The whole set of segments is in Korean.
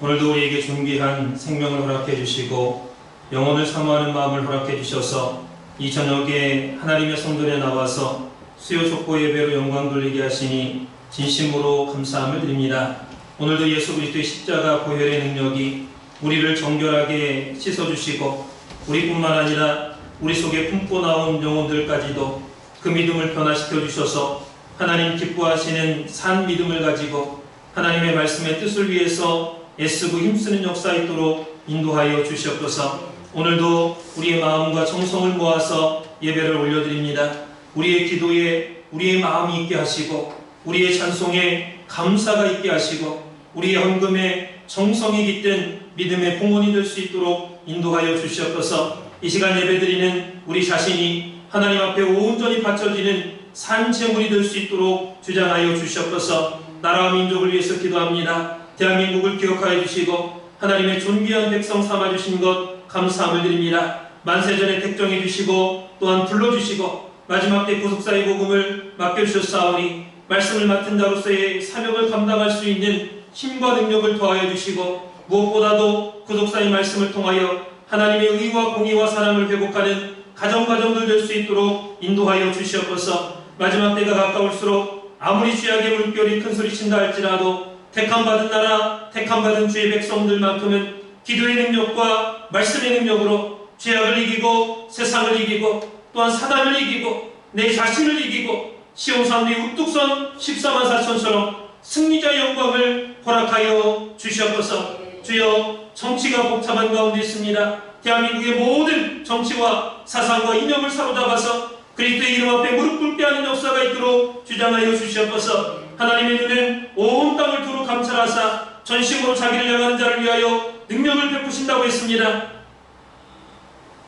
오늘도 우리에게 존귀한 생명을 허락해 주시고 영혼을 사모하는 마음을 허락해 주셔서 이 저녁에 하나님의 성전에 나와서 수요 촉보 예배로 영광 돌리게 하시니 진심으로 감사함을 드립니다. 오늘도 예수 그리스도의 십자가 보혈의 능력이 우리를 정결하게 씻어주시고 우리뿐만 아니라 우리 속에 품고 나온 영혼들까지도 그 믿음을 변화시켜 주셔서 하나님 기뻐하시는 산 믿음을 가지고 하나님의 말씀의 뜻을 위해서 애쓰고 힘쓰는 역사 있도록 인도하여 주시옵소서. 오늘도 우리의 마음과 정성을 모아서 예배를 올려드립니다. 우리의 기도에 우리의 마음이 있게 하시고 우리의 찬송에 감사가 있게 하시고 우리의 헌금에 정성이 깃든 믿음의 봉헌이 될 수 있도록 인도하여 주시옵소서. 이 시간 예배드리는 우리 자신이 하나님 앞에 온전히 바쳐지는 산 제물이 될 수 있도록 주장하여 주시옵소서. 나라와 민족을 위해서 기도합니다. 대한민국을 기억하여 주시고 하나님의 존귀한 백성 삼아주신 것 감사함을 드립니다. 만세전에 택정해 주시고 또한 불러주시고 마지막 때 구속사의 복음을 맡겨주셨사오니 말씀을 맡은 자로서의 사명을 감당할 수 있는 힘과 능력을 더하여 주시고 무엇보다도 구속사의 말씀을 통하여 하나님의 의와 공의와 사랑을 회복하는 가정들 될 수 있도록 인도하여 주시옵소서. 마지막 때가 가까울수록 아무리 죄악의 물결이 큰소리친다 할지라도 택함받은 나라, 택함받은 주의 백성들만큼은 기도의 능력과 말씀의 능력으로 죄악을 이기고 세상을 이기고 또한 사단을 이기고 내 자신을 이기고 시온산리 우뚝선 14만 4천처럼 승리자의 영광을 허락하여 주시옵소서. 주여, 정치가 복잡한 가운데 있습니다. 대한민국의 모든 정치와 사상과 이념을 사로잡아서 그리스도의 이름 앞에 무릎 꿇게 하는 역사가 있도록 주장하여 주시옵소서. 하나님의 눈은 온 땅을 두루 감찰하사 전심으로 자기를 향하는 자를 위하여 능력을 베푸신다고 했습니다.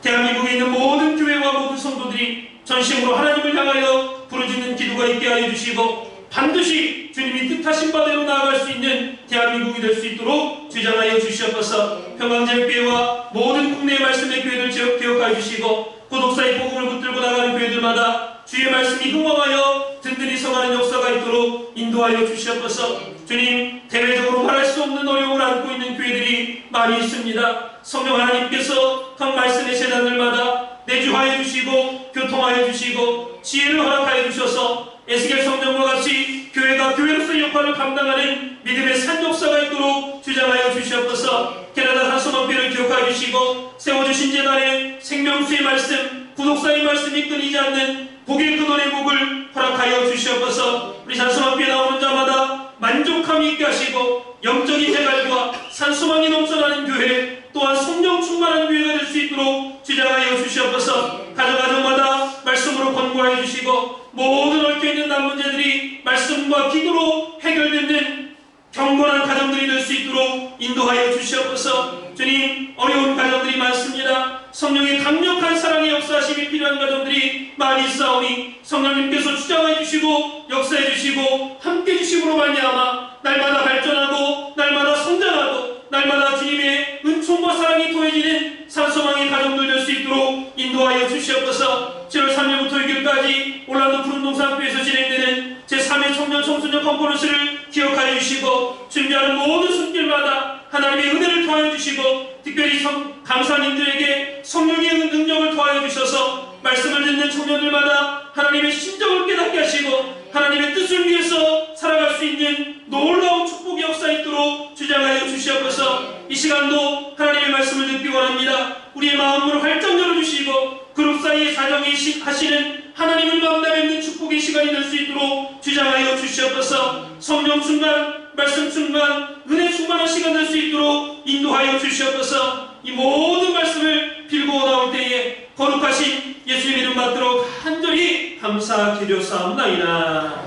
대한민국에 있는 모든 교회와 모든 성도들이 전심으로 하나님을 향하여 부르짖는 기도가 있게 하여 주시고 반드시 주님이 뜻하신 바대로 나아갈 수 있는 대한민국이 될 수 있도록 주장하여 주시옵소서. 평강제일교회와 모든 국내의 말씀의 교회를 기억하여 주시고 구독사의 복음을 붙들고 나가는 교회들마다 주의 말씀이 흥왕하여 든든히 서가는 역사가 있도록 인도하여 주시옵소서. 주님, 대외적으로 말할 수 없는 어려움을 안고 있는 교회들이 많이 있습니다. 성령 하나님께서 각 말씀의 재단들마다 내주하여 주시고 교통하여 주시고 지혜를 허락하여 주셔서 에스겔 성령과 같이 교회가 교회로서의 역할을 감당하는 믿음의 산 역사가 있도록 주장하여 주시옵소서. 캐나다 산소망교회를 기억하여 주시고 세워주신 재단에 생명수의 말씀, 구독사의 말씀이 끊이지 않는 복의 근원의 복을 허락하여 주시옵소서. 우리 산소망교회에 나오는 자마다 만족함이 있게 하시고 영적인 해갈과 산소망이 넘쳐나는 교회 또한 성령 충만한 교회가 될 수 있도록 주장하여 주시옵소서. 가정마다 말씀으로 권고하여 주시고 모든 얽혀있는 난 문제들이 말씀과 기도로 해결되는 경건한 가정들이 될 수 있도록 인도하여 주시옵소서. 주님, 어려운 가정들이 많습니다. 성령의 강력한 사랑의 역사하심이 필요한 가정들이 많이 있사오니 성령님께서 주장해 주시고 역사해 주시고 함께 주심으로 말미암아 날마다 발전하고 날마다 성장하고 날마다 주님의 은총과 사랑이 더해지는 산소망의 가정들 될 수 있도록 인도하여 주시옵소서. 7월 3일부터 6일까지 올란도 푸른동산교회에서 진행되는 제3회 청년 청소년 컨퍼런스를 기억하여 주시고 준비하는 모든 손길마다 하나님의 은혜를 더하여 주시고 특별히 강사님들에게 성령의 능력을 더하여 주셔서 말씀을 듣는 청년들마다 하나님의 심정을 깨닫게 하시고 하나님의 뜻을 위해서 살아갈 수 있는 놀라운 축복의 역사 있도록 주장하여 주시옵소서. 이 시간도 하나님의 말씀을 듣기 원합니다. 우리의 마음을 활짝 열어주시고 그룹 사이에 사정이 하시는 하나님을 만나 뵙는 축복의 시간이 될 수 있도록 주장하여 주시옵소서. 성령 충만, 말씀 충만, 은혜 충만한 시간 될 수 있도록 인도하여 주시옵소서. 이 모든 말씀을 빌고 나올 때에 거룩하신 예수의 이름 받도록 간절히 감사드려사옵나이다.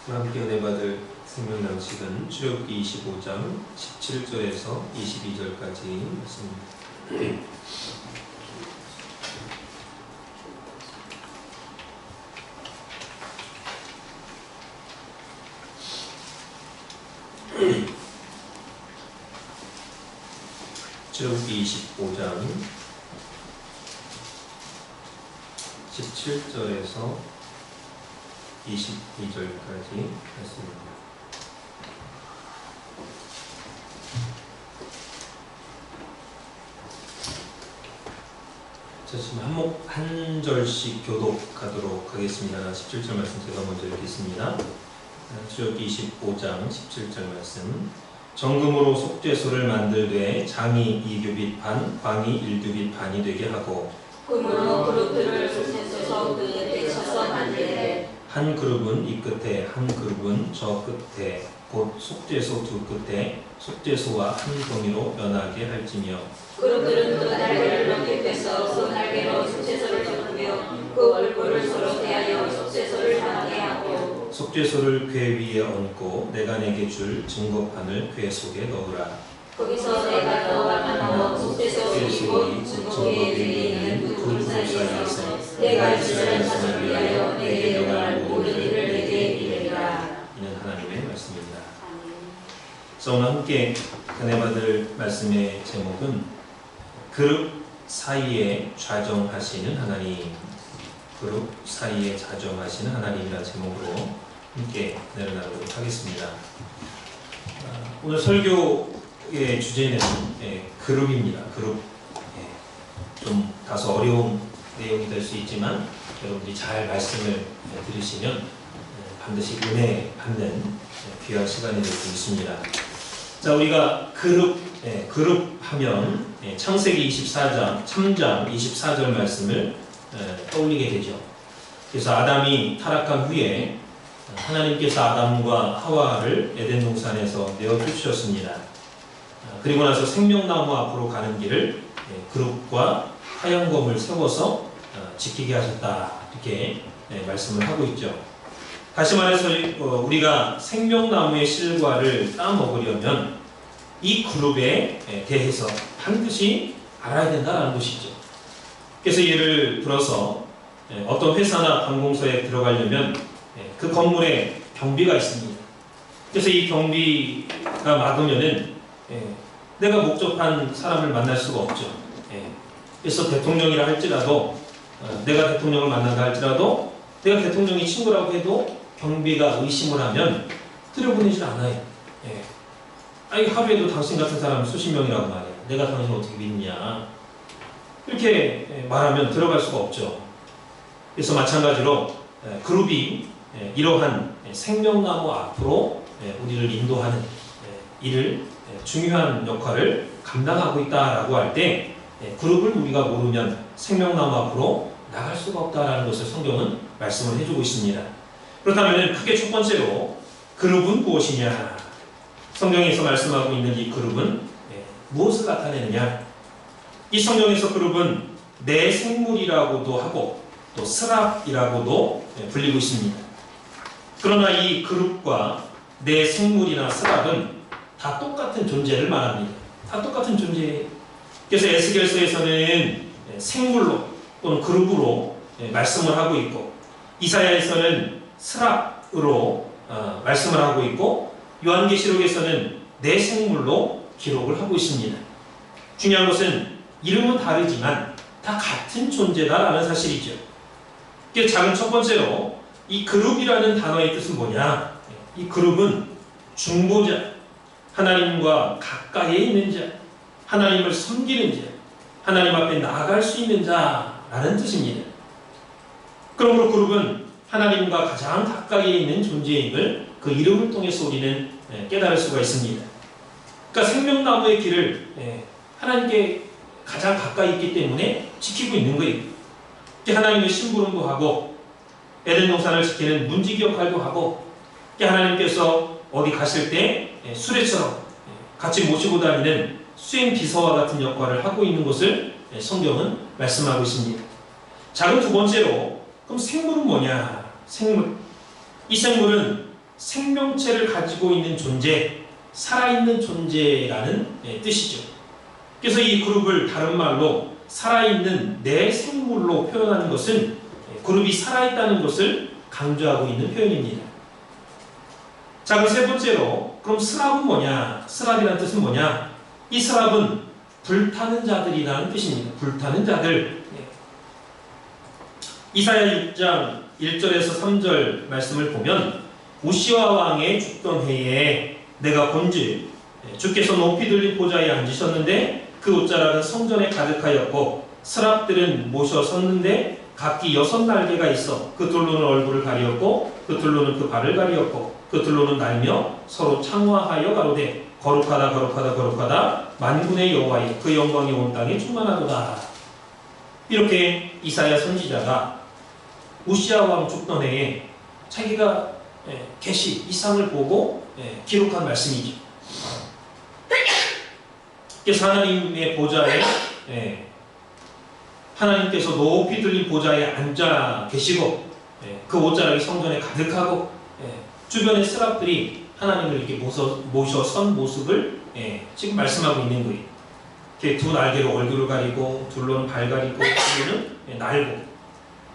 함께 은혜 받을 생명 양식은 출애굽기 25장 17절에서 22절까지 말씀입니다. 출애굽기 25장 17절에서 22절까지 말씀입니다. 자, 지금 한 절씩 교독하도록 하겠습니다. 17절 말씀 제가 먼저 읽겠습니다. 출애굽기 25장 17절 말씀. 정금으로 속죄소를 만들되 장이 2규빗 반, 광이 1규빗 반이 되게 하고 금으로 그룹들을 속죄소 그 끝에 쳐서 만들되 한 그룹은 이 끝에 한 그룹은 저 끝에 곧 속죄소 두 끝에 속죄소와 한 동이로 면하게 할지며 그룹들은 그 날개를 높이 펴서 그 날개로 속죄소를 덮으며 그 얼굴을 서로 대하여 속죄소를 향하게 하고 속죄소를 궤 위에 얹고 내가 내게 줄 증거판을 궤 속에 넣으라. 거기서 내가 너와 넣어 속죄소 그리고 증거궤 위에 있는 두 그룹 사이에서 내가 이스라엘 자손을 위하여 내게 명할 모든 일을 내게 이르리라. 이는 하나님의 말씀입니다. 그래서 오늘 함께 은혜받을 말씀의 제목은 그룹 사이에 좌정하시는 하나님, 그룹 사이에 좌정하시는 하나님이라는 제목으로 함께 내려나가도록 하겠습니다. 오늘 설교의 주제는 그룹입니다. 그룹. 좀 다소 어려운 내용이 될 수 있지만 여러분들이 잘 말씀을 들으시면 반드시 은혜 받는 귀한 시간이 될 수 있습니다. 자, 우리가 그룹 하면 창세기 24장, 3장 24절 말씀을 떠올리게 되죠. 그래서 아담이 타락한 후에 하나님께서 아담과 하와를 에덴 동산에서 내어 쫓으셨습니다. 그리고 나서 생명나무 앞으로 가는 길을 그룹과 화영검을 세워서 지키게 하셨다. 이렇게 말씀을 하고 있죠. 다시 말해서 우리가 생명나무의 실과를 따먹으려면 이 그룹에 대해서 반드시 알아야 된다는 것이죠. 그래서 예를 들어서 어떤 회사나 관공서에 들어가려면 그 건물에 경비가 있습니다. 그래서 이 경비가 막으면은 내가 목적한 사람을 만날 수가 없죠. 그래서 대통령이라 할지라도 내가 대통령을 만난다 할지라도 내가 대통령이 친구라고 해도 경비가 의심을 하면 들여보내질 않아요. 아니 하루에도 당신 같은 사람 수십 명이라고 말해요. 내가 당신을 어떻게 믿냐 이렇게 말하면 들어갈 수가 없죠. 그래서 마찬가지로 그룹이 이러한 생명나무 앞으로 우리를 인도하는 일을 중요한 역할을 감당하고 있다라고 할 때 그룹을 우리가 모르면 생명나무 앞으로 나갈 수가 없다라는 것을 성경은 말씀을 해주고 있습니다. 그렇다면 크게 첫 번째로 그룹은 무엇이냐? 성경에서 말씀하고 있는 이 그룹은 무엇을 나타내느냐? 이 성경에서 그룹은 내 생물이라고도 하고 또 스랍이라고도 불리고 있습니다. 그러나 이 그룹과 내 생물이나 스랍은 다 똑같은 존재를 말합니다. 다 똑같은 존재. 그래서 에스겔서에서는 생물로 또는 그룹으로 말씀을 하고 있고 이사야에서는 스랍으로 말씀을 하고 있고 요한계시록에서는 내 생물로 기록을 하고 있습니다. 중요한 것은 이름은 다르지만 다 같은 존재다라는 사실이죠. 그래서 작은 첫 번째로 이 그룹이라는 단어의 뜻은 뭐냐? 이 그룹은 중보자, 하나님과 가까이에 있는 자, 하나님을 섬기는 자, 하나님 앞에 나아갈 수 있는 자라는 뜻입니다. 그러므로 그룹은 하나님과 가장 가까이에 있는 존재임을 그 이름을 통해서 우리는 깨달을 수가 있습니다. 그러니까 생명나무의 길을 하나님께 가장 가까이 있기 때문에 지키고 있는 거예요. 하나님의 심부름도 하고 에덴 동산을 지키는 문지기 역할도 하고 하나님께서 어디 가실 때 수레처럼 같이 모시고 다니는 수행 비서와 같은 역할을 하고 있는 것을 성경은 말씀하고 있습니다. 작은 두 번째로 그럼 생물은 뭐냐? 생물. 이 생물은 생명체를 가지고 있는 존재, 살아있는 존재라는 뜻이죠. 그래서 이 그룹을 다른 말로 살아있는 내 생물로 표현하는 것은 그룹이 살아있다는 것을 강조하고 있는 표현입니다. 자, 그 세 번째로 그럼 스랍은 뭐냐? 스랍이라는 뜻은 뭐냐? 이 스랍은 불타는 자들이라는 뜻입니다. 불타는 자들. 이사야 6장 1절에서 3절 말씀을 보면 우시아 왕의 죽던 해에 내가 본즉 주께서 높이 들린 보좌에 앉으셨는데 그 옷자락은 성전에 가득하였고 스랍들은 모셔 섰는데 각기 6날개가 있어 그 둘로는 얼굴을 가리었고 그 둘로는 그 발을 가리었고 그 둘로는 날며 서로 창화하여 가로되 거룩하다 거룩하다 거룩하다 만군의 여호와여 그 영광이 온 땅에 충만하도다. 이렇게 이사야 선지자가 우시아 왕 죽던 해에 자기가 계시 이상을 보고 기록한 말씀이죠. 그래서 하나님의 보좌에 하나님께서 높이 들린 보좌에 앉아 계시고 그 옷자락이 성전에 가득하고 주변의 스랍들이 하나님을 이렇게 모셔 선 모습을 지금 말씀하고 있는 거예요. 이렇게 두 날개로 얼굴을 가리고 둘로는 발 가리고 둘로는 날고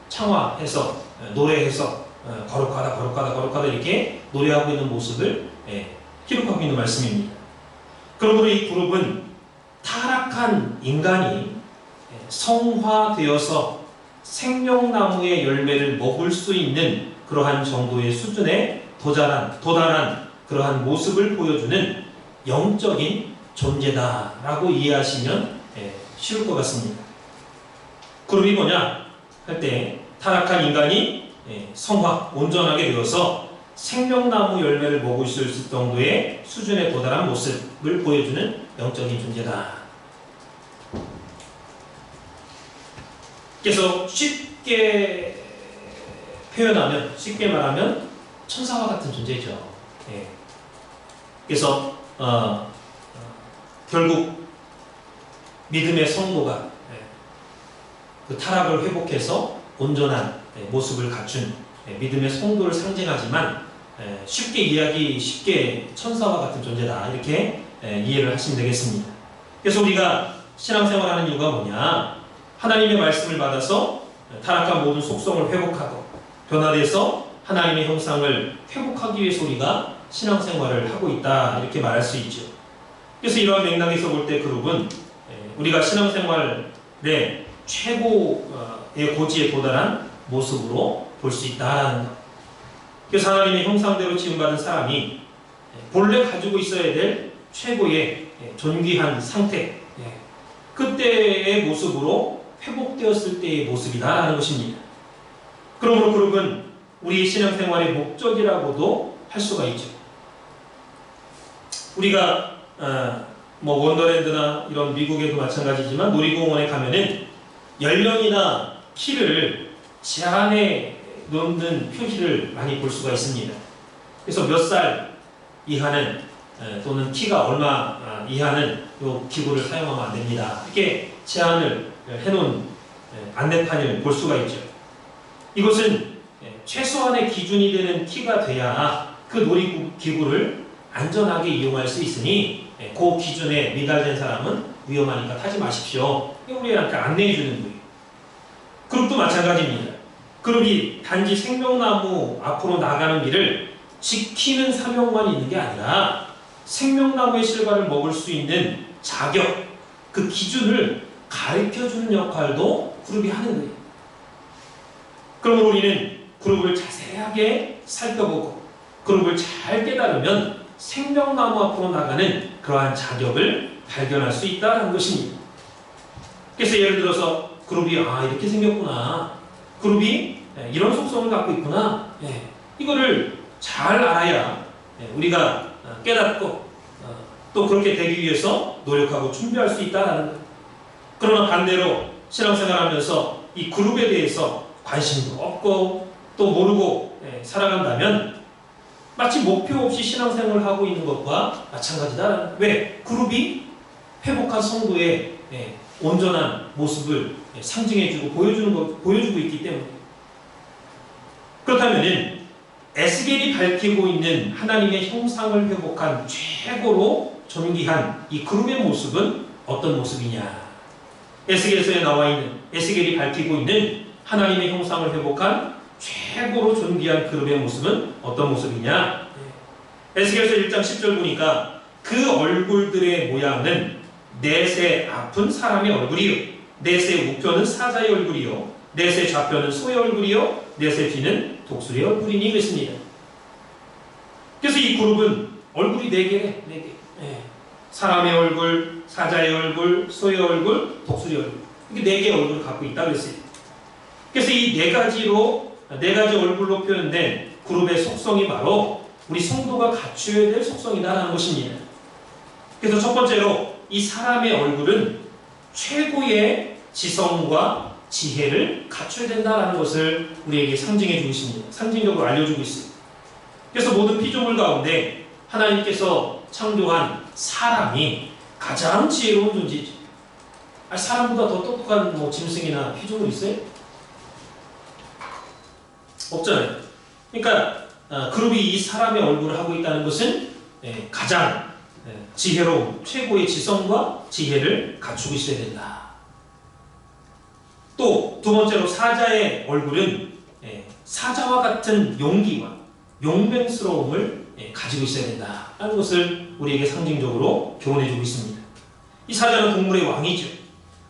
창화해서 노래해서 거룩하다 거룩하다 거룩하다 이렇게 노래하고 있는 모습을 기록하고 있는 말씀입니다. 그러므로 이 그룹은 타락한 인간이 성화되어서 생명나무의 열매를 먹을 수 있는 그러한 정도의 수준에 도달한 그러한 모습을 보여주는 영적인 존재다라고 이해하시면 쉬울 것 같습니다. 그룹이 뭐냐 할 때 타락한 인간이 성화, 온전하게 되어서 생명나무 열매를 먹을 수 있을 정도의 수준에 도달한 모습을 보여주는 영적인 존재다. 그래서 쉽게 표현하면, 쉽게 말하면 천사와 같은 존재죠. 그래서 결국 믿음의 성도가 그 타락을 회복해서 온전한 모습을 갖춘 믿음의 성도를 상징하지만 쉽게 천사와 같은 존재다 이렇게 이해를 하시면 되겠습니다. 그래서 우리가 신앙생활하는 이유가 뭐냐? 하나님의 말씀을 받아서 타락한 모든 속성을 회복하고 변화돼서 하나님의 형상을 회복하기 위해서 우리가 신앙생활을 하고 있다 이렇게 말할 수 있죠. 그래서 이러한 맥락에서 볼 때 그룹은 우리가 신앙생활의 최고의 고지에 도달한 모습으로 볼 수 있다는 것. 그래서 하나님의 형상대로 지음받은 사람이 본래 가지고 있어야 될 최고의 존귀한 상태, 그때의 모습으로 회복되었을 때의 모습이다라는 것입니다. 그러므로 그룹은 우리 신앙생활의 목적이라고도 할 수가 있죠. 우리가 원더랜드나 이런 미국에도 마찬가지지만 놀이공원에 가면은 연령이나 키를 제한해 놓는 표시를 많이 볼 수가 있습니다. 그래서 몇 살 이하는 또는 키가 얼마 이하는 이 기구를 사용하면 안 됩니다. 이렇게 제한을 해놓은 안내판을 볼 수가 있죠. 이것은 최소한의 기준이 되는 키가 돼야 그 놀이기구를 안전하게 이용할 수 있으니 그 기준에 미달된 사람은 위험하니까 타지 마십시오. 우리한테 안내해 주는 거예요. 그룹도 마찬가지입니다. 그룹이 단지 생명나무 앞으로 나가는 길을 지키는 사명만 있는 게 아니라 생명나무의 실과를 먹을 수 있는 자격, 그 기준을 가르쳐주는 역할도 그룹이 하는 거예요. 그러므로 우리는 그룹을 자세하게 살펴보고 그룹을 잘 깨달으면 생명나무 앞으로 나가는 그러한 자격을 발견할 수 있다는 것입니다. 그래서 예를 들어서 그룹이 이렇게 생겼구나, 그룹이 이런 속성을 갖고 있구나, 이거를 잘 알아야 우리가 깨닫고 또 그렇게 되기 위해서 노력하고 준비할 수 있다는 것. 그러나 반대로 신앙생활하면서 이 그룹에 대해서 관심도 없고 또 모르고 살아간다면 마치 목표 없이 신앙생활을 하고 있는 것과 마찬가지다. 왜? 그룹이 회복한 성도의 온전한 모습을 상징해주고 보여주고 있기 때문에. 그렇다면 에스겔이 밝히고 있는 하나님의 형상을 회복한 최고로 존귀한 이 그룹의 모습은 어떤 모습이냐? 에스겔서에 나와 있는, 에스겔이 밝히고 있는 하나님의 형상을 회복한 최고로 존귀한 그룹의 모습은 어떤 모습이냐? 에스겔서 1장 10절 보니까 그 얼굴들의 모양은 넷의 아픈 사람의 얼굴이요, 넷의 우표는 사자의 얼굴이요, 넷의 좌표는 소의 얼굴이요 넷의 뒤는 독수리의 얼굴이니 그랬습니다. 그래서 이 그룹은 얼굴이 4개래. 4개. 예. 사람의 얼굴, 사자의 얼굴, 소의 얼굴, 독수리의 얼굴. 이게 4개의 얼굴을 갖고 있다 그랬어요. 그래서 이 4가지 얼굴로 표현된 그룹의 속성이 바로 우리 성도가 갖추어야 될 속성이다라는 것입니다. 그래서 첫 번째로 이 사람의 얼굴은 최고의 지성과 지혜를 갖춰야 된다는 것을 우리에게 상징해 주고 있습니다. 상징적으로 알려주고 있어요. 그래서 모든 피조물 가운데 하나님께서 창조한 사람이 가장 지혜로운 존재죠. 사람보다 더 똑똑한 짐승이나 피조물 있어요? 없잖아요. 그러니까 그룹이 이 사람의 얼굴을 하고 있다는 것은 가장 지혜로운 최고의 지성과 지혜를 갖추고 있어야 된다. 또 두 번째로 사자의 얼굴은 사자와 같은 용기와 용맹스러움을 가지고 있어야 된다라는 것을 우리에게 상징적으로 교훈해주고 있습니다. 이 사자는 동물의 왕이죠.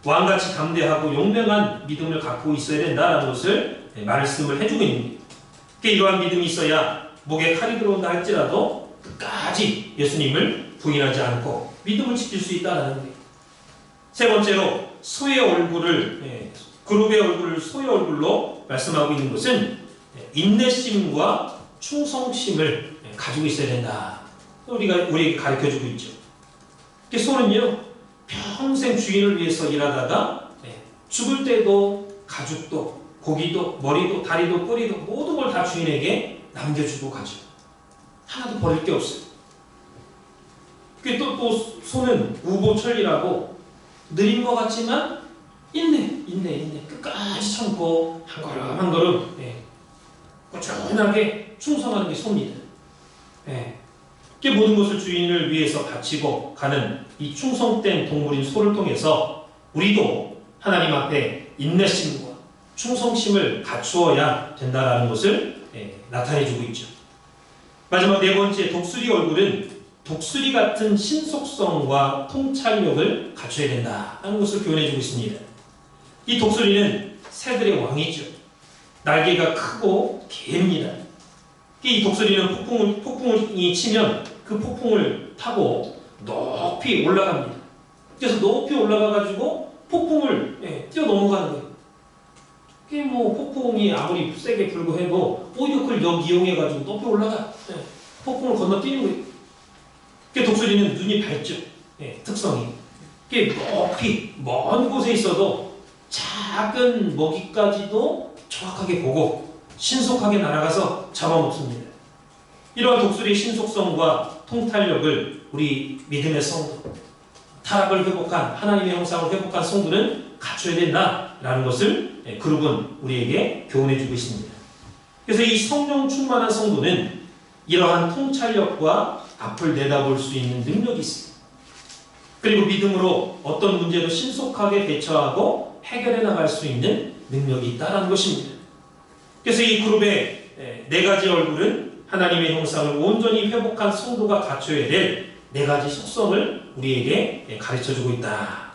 왕같이 담대하고 용맹한 믿음을 갖고 있어야 된다는 것을 말씀을 해주고 있는 거예요. 이러한 믿음이 있어야 목에 칼이 들어온다 할지라도 끝까지 예수님을 부인하지 않고 믿음을 지킬 수 있다는 거예요. 세 번째로 소의 얼굴을 그룹의 얼굴을 소의 얼굴로 말씀하고 있는 것은 인내심과 충성심을 가지고 있어야 된다. 우리에게 가르쳐주고 있죠. 소는요 평생 주인을 위해서 일하다가 죽을 때도 가죽도 고기도 머리도 다리도 꼬리도 모든 걸 다 주인에게 남겨주고 가죠. 하나도 버릴 게 없어요. 또 소는 우보철이라고 느린 것 같지만 인내 끝까지 참고 한 걸음 한 걸음 꾸준하게 충성하는 게 소입니다. 모든 것을 주인을 위해서 바치고 가는 이 충성된 동물인 소를 통해서 우리도 하나님 앞에 인내심과 충성심을 갖추어야 된다는 것을 나타내주고 있죠. 마지막 네 번째, 독수리 얼굴은 독수리 같은 신속성과 통찰력을 갖춰야 된다는 것을 교훈해주고 있습니다. 이 독수리는 새들의 왕이죠. 날개가 크고 깁니다. 이 독수리는 폭풍이 치면 그 폭풍을 타고 높이 올라갑니다. 그래서 높이 올라가가지고 폭풍을 뛰어넘어가는 거예요. 폭풍이 아무리 세게 불고 해도 오히려 그걸 이용해가지고 높이 올라가 폭풍을 건너뛰는 거예요. 독수리는 눈이 밝죠. 특성이. 높이 먼 곳에 있어도 작은 먹이까지도 정확하게 보고 신속하게 날아가서 잡아먹습니다. 이러한 독수리의 신속성과 통찰력을 우리 믿음의 성도, 타락을 회복한 하나님의 형상을 회복한 성도는 갖춰야 된다라는 것을 그룹은 우리에게 교훈해주고 있습니다. 그래서 이 성령 충만한 성도는 이러한 통찰력과 앞을 내다볼 수 있는 능력이 있습니다. 그리고 믿음으로 어떤 문제도 신속하게 대처하고 해결해 나갈 수 있는 능력이 있다는 것입니다. 그래서 이 그룹의 4가지 얼굴은 하나님의 형상을 온전히 회복한 성도가 갖춰야 될 4가지 속성을 우리에게 가르쳐주고 있다.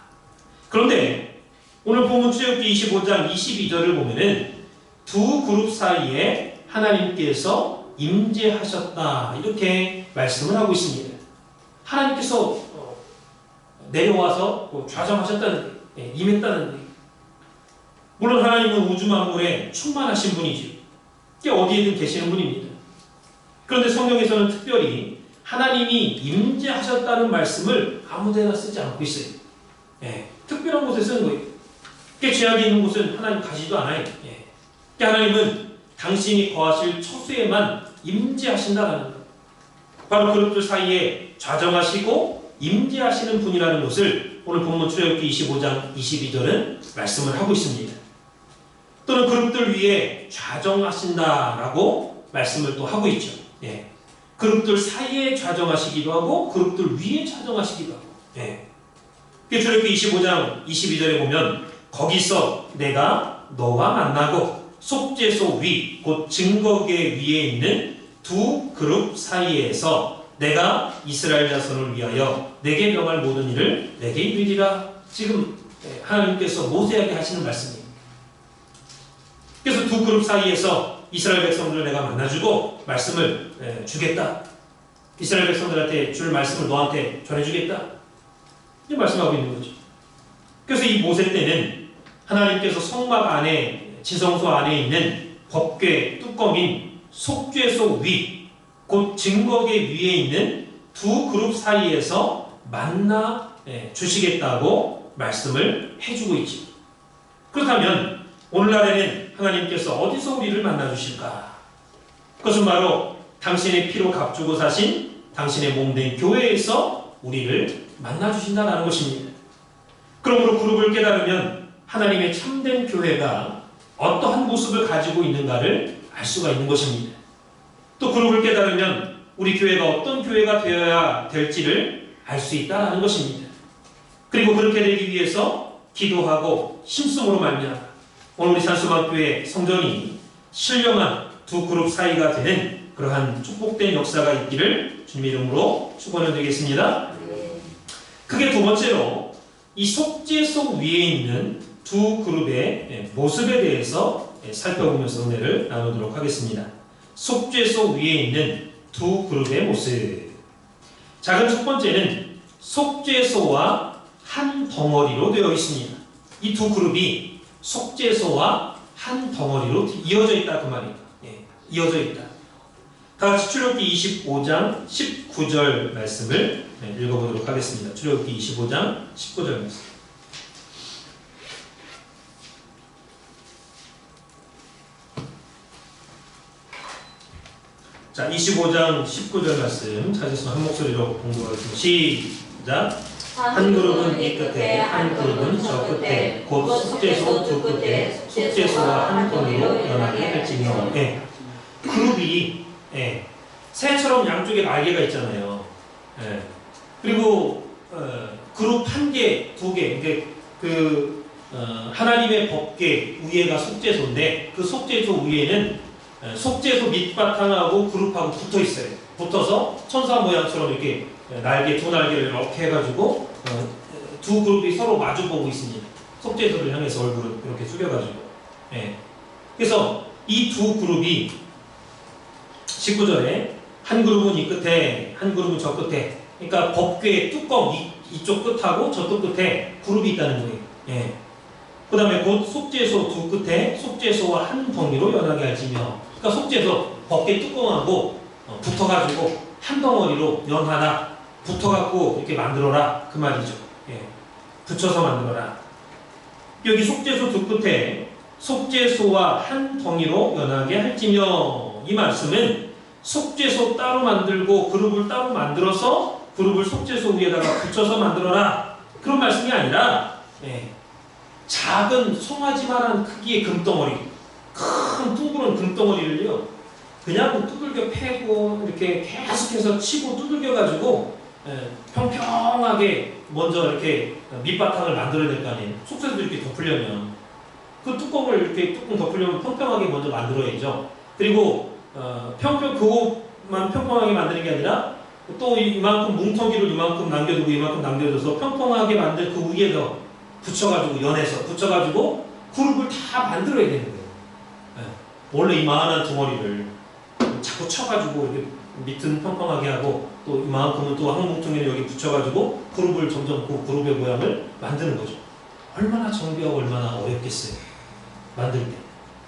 그런데 오늘 본문 출애굽기 25장 22절을 보면은 두 그룹 사이에 하나님께서 임재하셨다 이렇게 말씀을 하고 있습니다. 하나님께서 내려와서 좌정하셨다는 거예요. 임했다는 거예요. 물론 하나님은 우주 만물에 충만하신 분이죠. 어디에든 계시는 분입니다. 그런데 성경에서는 특별히 하나님이 임재하셨다는 말씀을 아무데나 쓰지 않고 있어요. 특별한 곳에 쓰는 거예요. 죄악이 있는 곳은 하나님 가시지도 않아요. 하나님은 당신이 거하실 처소에만 임재하신다는 거예요. 바로 그룹들 사이에 좌정하시고 임재하시는 분이라는 것을 오늘 본문 출애굽기 25장 22절은 말씀을 하고 있습니다. 또는 그룹들 위에 좌정하신다라고 말씀을 또 하고 있죠. 그룹들 사이에 좌정하시기도 하고 그룹들 위에 좌정하시기도 하고. 출애굽기 25장 22절에 보면 거기서 내가 너와 만나고 속죄소 위 곧 증거계 위에 있는 두 그룹 사이에서 내가 이스라엘 자손을 위하여 내게 명할 모든 일을 내게 이르리라. 지금 하나님께서 모세에게 하시는 말씀입니다. 그래서 두 그룹 사이에서 이스라엘 백성들을 내가 만나주고 말씀을 주겠다. 이스라엘 백성들한테 줄 말씀을 너한테 전해주겠다. 이렇게 말씀하고 있는 거죠. 그래서 이 모세 때는 하나님께서 성막 안에, 지성소 안에 있는 법궤 뚜껑인 속죄소 위, 곧 증거궤 위에 있는 두 그룹 사이에서 만나 주시겠다고 말씀을 해주고 있죠. 그렇다면 오늘날에는 하나님께서 어디서 우리를 만나 주실까? 그것은 바로 당신의 피로 값주고 사신 당신의 몸된 교회에서 우리를 만나 주신다는 것입니다. 그러므로 그룹을 깨달으면 하나님의 참된 교회가 어떠한 모습을 가지고 있는가를 알 수가 있는 것입니다. 또 그룹을 깨달으면 우리 교회가 어떤 교회가 되어야 될지를 알 수 있다는 것입니다. 그리고 그렇게 되기 위해서 기도하고 심씀으로 말미암아 오늘 우리 산수막교회 성전이 신령한 두 그룹 사이가 되는 그러한 축복된 역사가 있기를 주님의 이름으로 축원을 드리겠습니다. 크게 두 번째로 이 속죄소 위에 있는 두 그룹의 모습에 대해서 살펴보면서 은혜를 나누도록 하겠습니다. 속죄소 위에 있는 두 그룹의 모습. 작은 첫 번째는 속죄소와 한 덩어리로 되어 있습니다. 이 두 그룹이 속죄소와 한 덩어리로 이어져 있다 그 말이에요. 이어져 있다. 다 같이 출애굽기 25장 19절 말씀을 읽어보도록 하겠습니다. 출애굽기 25장 19절 말씀. 자, 25장 19절 말씀 찾으시면 한 목소리로 공부하겠습니다. 시작. 한 그룹은 이 끝에, 한 그룹은 저 끝에, 곧 속죄소 두 끝에, 속죄소와 한 덩이로 연하게 할지며. 그룹이 새처럼 양쪽에 날개가 있잖아요. 그리고 그룹 한 개, 두 개, 하나님의 법궤 위에가 속죄소인데 그 속죄소 위에는 속죄소 밑바탕하고 그룹하고 붙어 있어요. 붙어서 천사 모양처럼 이렇게 날개, 두 날개를 이렇게 해가지고 두 그룹이 서로 마주보고 있습니다. 속죄소를 향해서 얼굴을 이렇게 숙여가지고. 그래서 이 두 그룹이 19절에 한 그룹은 이 끝에, 한 그룹은 저 끝에. 그러니까 법궤의 뚜껑 이쪽 끝하고 저쪽 끝에 그룹이 있다는 거예요. 그 다음에 곧 속죄소 두 끝에 속죄소와 한 덩이로 연하게 할지며. 그러니까 속죄소 법궤 뚜껑하고 붙어가지고 한 덩어리로 연하나 붙어갖고 이렇게 만들어라 그 말이죠. 붙여서 만들어라. 여기 속죄소 두 끝에 속죄소와 한 덩이로 연하게 할지며, 이 말씀은 속죄소 따로 만들고 그룹을 따로 만들어서 그룹을 속죄소 위에다가 붙여서 만들어라 그런 말씀이 아니라 작은 송아지만한 크기의 금덩어리, 큰 둥그런 금덩어리를요 그냥 두들겨 패고 이렇게 계속해서 치고 두들겨가지고 평평하게 먼저 이렇게 밑바탕을 만들어야 될 거 아니에요. 속죄소도 이렇게 덮으려면 그 뚜껑을 이렇게 뚜껑 덮으려면 평평하게 먼저 만들어야죠. 그리고 그것만 평평하게 만드는 게 아니라 또 이만큼 뭉텅이를 이만큼 남겨두고 이만큼 남겨줘서 평평하게 만든 그 위에다 붙여가지고 연해서 붙여가지고 그룹을 다 만들어야 되는 거예요. 원래 이만한 덩어리를 자꾸 쳐가지고 이렇게 밑은 평평하게 하고 또 이만큼은 또 한 뭉텅이를 여기 붙여가지고 그룹을 점점 그 그룹의 모양을 만드는 거죠. 얼마나 정교하고 얼마나 어렵겠어요. 만들 때.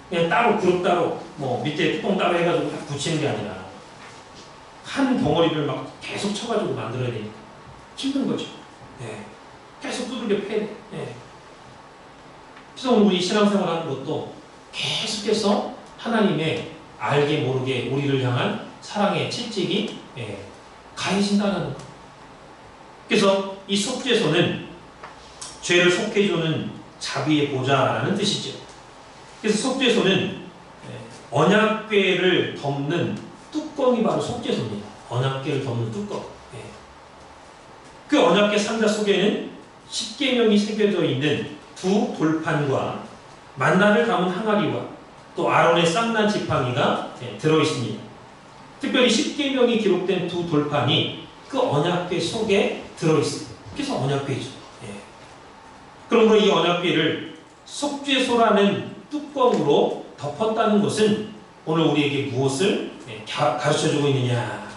그냥 따로 그룹 따로 뭐 밑에 뚜껑 따로 해가지고 딱 붙이는 게 아니라 한 덩어리를 막 계속 쳐가지고 만들어야 되니까 힘든 거죠. 계속 두들겨 패야 돼. 그래서 오늘 우리 신앙생활 하는 것도 계속해서 하나님의 알게 모르게 우리를 향한 사랑의 채찍이 가해진다는 것. 그래서 이 속죄소는 죄를 속해주는 자비의 보좌라는 뜻이죠. 그래서 속죄소는 언약궤를 덮는 뚜껑이 바로 속죄소입니다. 언약궤를 덮는 뚜껑. 그 언약궤 상자 속에는 십계명이 새겨져 있는 두 돌판과 만나를 담은 항아리와 또 아론의 쌍난 지팡이가 들어있습니다. 특별히 십계명이 기록된 두 돌판이 그 언약궤 속에 들어있습니다. 그래서 언약궤죠. 그러므로 이 언약궤를 속죄소라는 뚜껑으로 덮었다는 것은 오늘 우리에게 무엇을 가르쳐주고 있느냐?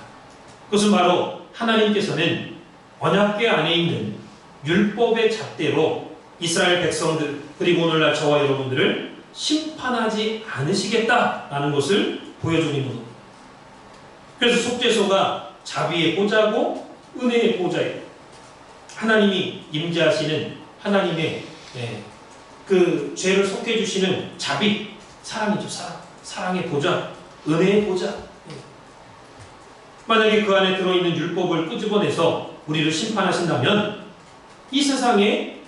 그것은 바로 하나님께서는 언약궤 안에 있는 율법의 잣대로 이스라엘 백성들 그리고 오늘날 저와 여러분들을 심판하지 않으시겠다라는 것을 보여주는 겁니다. 그래서 속죄소가 자비의 보좌고 은혜의 보좌예요. 하나님이 임재하시는 하나님의 그 죄를 속해 주시는 자비, 사랑이죠. 사랑의 보좌, 은혜의 보좌. 만약에 그 안에 들어있는 율법을 끄집어내서 우리를 심판하신다면 이 세상에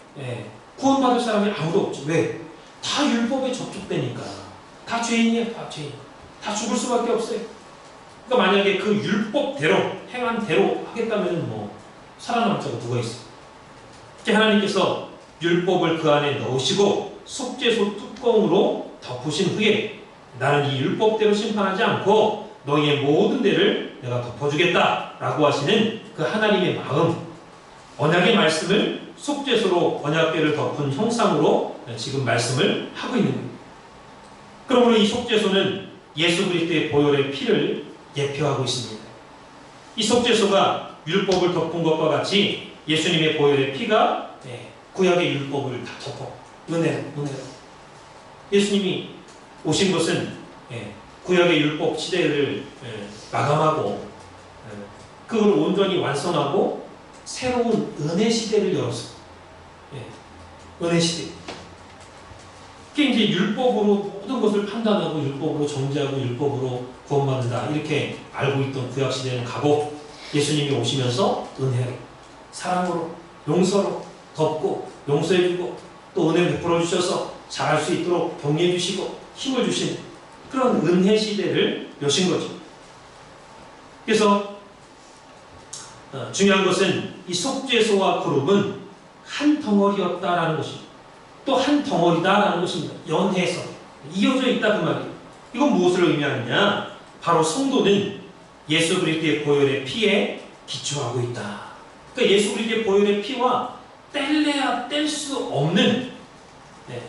구원받을 사람이 아무도 없죠. 왜? 다 율법에 접촉되니까. 다 죄인이에요. 다 죄인. 다 죽을 수밖에 없어요. 그러니까 만약에 그 율법대로 행한 대로 하겠다면 뭐 살아남을 자가 누가 있어요? 하나님께서 율법을 그 안에 넣으시고 속죄소 뚜껑으로 덮으신 후에 나는 이 율법대로 심판하지 않고 너희의 모든 죄를 내가 덮어주겠다라고 하시는 그 하나님의 마음, 언약의 말씀을 속죄소로 언약궤를 덮은 형상으로 지금 말씀을 하고 있는 거예요. 그러므로 이 속죄소는 예수 그리스도의 보혈의 피를 예표하고 있습니다. 이 속죄소가 율법을 덮은 것과 같이 예수님의 보혈의 피가 구약의 율법을 다 덮어 은혜로. 예수님이 오신 것은 구약의 율법 시대를 마감하고 그걸 온전히 완성하고 새로운 은혜 시대를 열었어요. 은혜 시대. 그게 이제 율법으로 모든 것을 판단하고 율법으로 정죄하고 율법으로 구원받는다 이렇게 알고 있던 구약 시대는 가고 예수님이 오시면서 은혜로, 사랑으로, 용서로 덮고 용서해주고 또 은혜를 베풀어 주셔서 잘할 수 있도록 격려해 주시고 힘을 주신 그런 은혜 시대를 여신 거죠. 그래서 중요한 것은 이 속죄소와 그룹은 한 덩어리였다라는 것입니다. 또 한 덩어리다라는 것입니다. 연해서 이어져 있다 그 말이에요. 이건 무엇을 의미하느냐? 바로 성도는 예수 그리스도의 보혈의 피에 기초하고 있다. 그러니까 예수 그리스도의 보혈의 피와 뗄래야 뗄 수 없는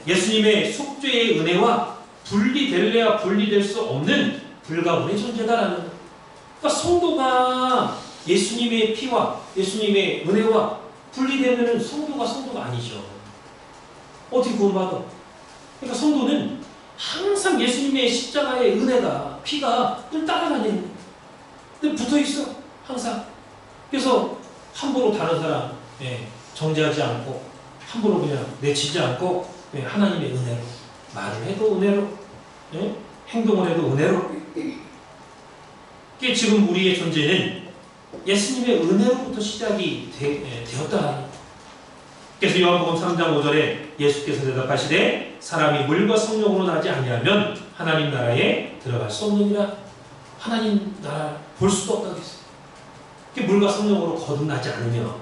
예수님의 속죄의 은혜와 분리될래야 분리될 수 없는 불가분의 존재다라는 거예요. 그러니까 성도가 예수님의 피와 예수님의 은혜와 분리되면 성도가 아니죠. 어떻게 구원받아? 그러니까 성도는 항상 예수님의 십자가의 은혜가 피가 늘 따라다니는 거예요. 늘 붙어있어 항상. 그래서 함부로 다른 사람 정죄하지 않고 함부로 그냥 내치지 않고 하나님의 은혜로 말을 해도 은혜로 행동을 해도 은혜로. 그게 지금 우리의 존재는 예수님의 은혜로부터 시작이 되었다. 그래서 요한복음 3장 5절에 예수께서 대답하시되 사람이 물과 성령으로 나지 아니하면 하나님 나라에 들어갈 수 없느니라. 하나님 나라 볼 수도 없다고 했어요. 그게 물과 성령으로 거듭나지 않으면.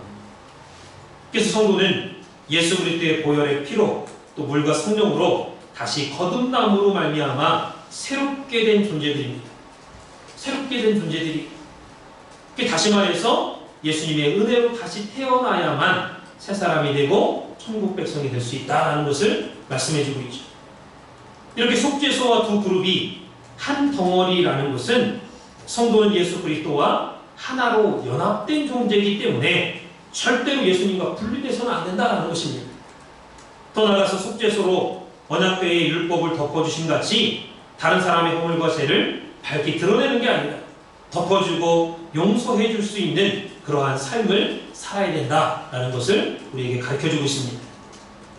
그래서 성도는 예수 그리스도의 보혈의 피로 또 물과 성령으로 다시 거듭남으로 말미암아 새롭게 된 존재들입니다. 새롭게 된 존재들이. 다시 말해서 예수님의 은혜로 다시 태어나야만 새 사람이 되고 천국 백성이 될 수 있다는 것을 말씀해주고 있죠. 이렇게 속죄소와 두 그룹이 한 덩어리라는 것은 성도는 예수 그리스도와 하나로 연합된 존재이기 때문에 절대로 예수님과 분리돼서는 안 된다는 것입니다. 더 나아가서 속죄소로 언약궤의 율법을 덮어주신 같이 다른 사람의 허물과 죄를 밝히 드러내는 게 아니라 덮어주고 용서해 줄 수 있는 그러한 삶을 살아야 된다라는 것을 우리에게 가르쳐주고 있습니다.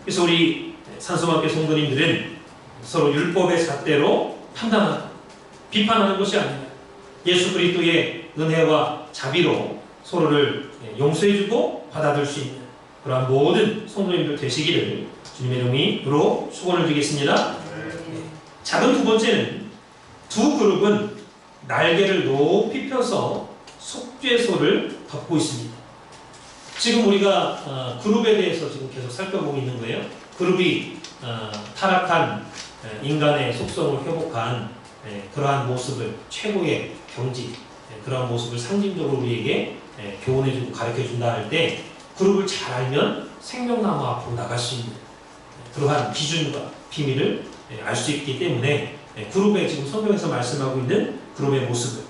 그래서 우리 산소학교 성도님들은 서로 율법의 잣대로 판단하고 비판하는 것이 아니라 예수 그리스도의 은혜와 자비로 서로를 용서해주고 받아들 수 있는 그러한 모든 성도님들 되시기를 주님의 이름으로 축원을 드리겠습니다. 작은 두 번째는 두 그룹은 날개를 높이 펴서 속죄소를 덮고 있습니다. 지금 우리가 그룹에 대해서 지금 계속 살펴보고 있는 거예요. 그룹이 타락한 인간의 속성을 회복한 그러한 모습을 최고의 경지, 그러한 모습을 상징적으로 우리에게 교훈해주고 가르쳐준다 할 때 그룹을 잘 알면 생명나무 앞으로 나갈 수 있는 그러한 기준과 비밀을 알 수 있기 때문에 그룹의 지금 성경에서 말씀하고 있는 그룹의 모습을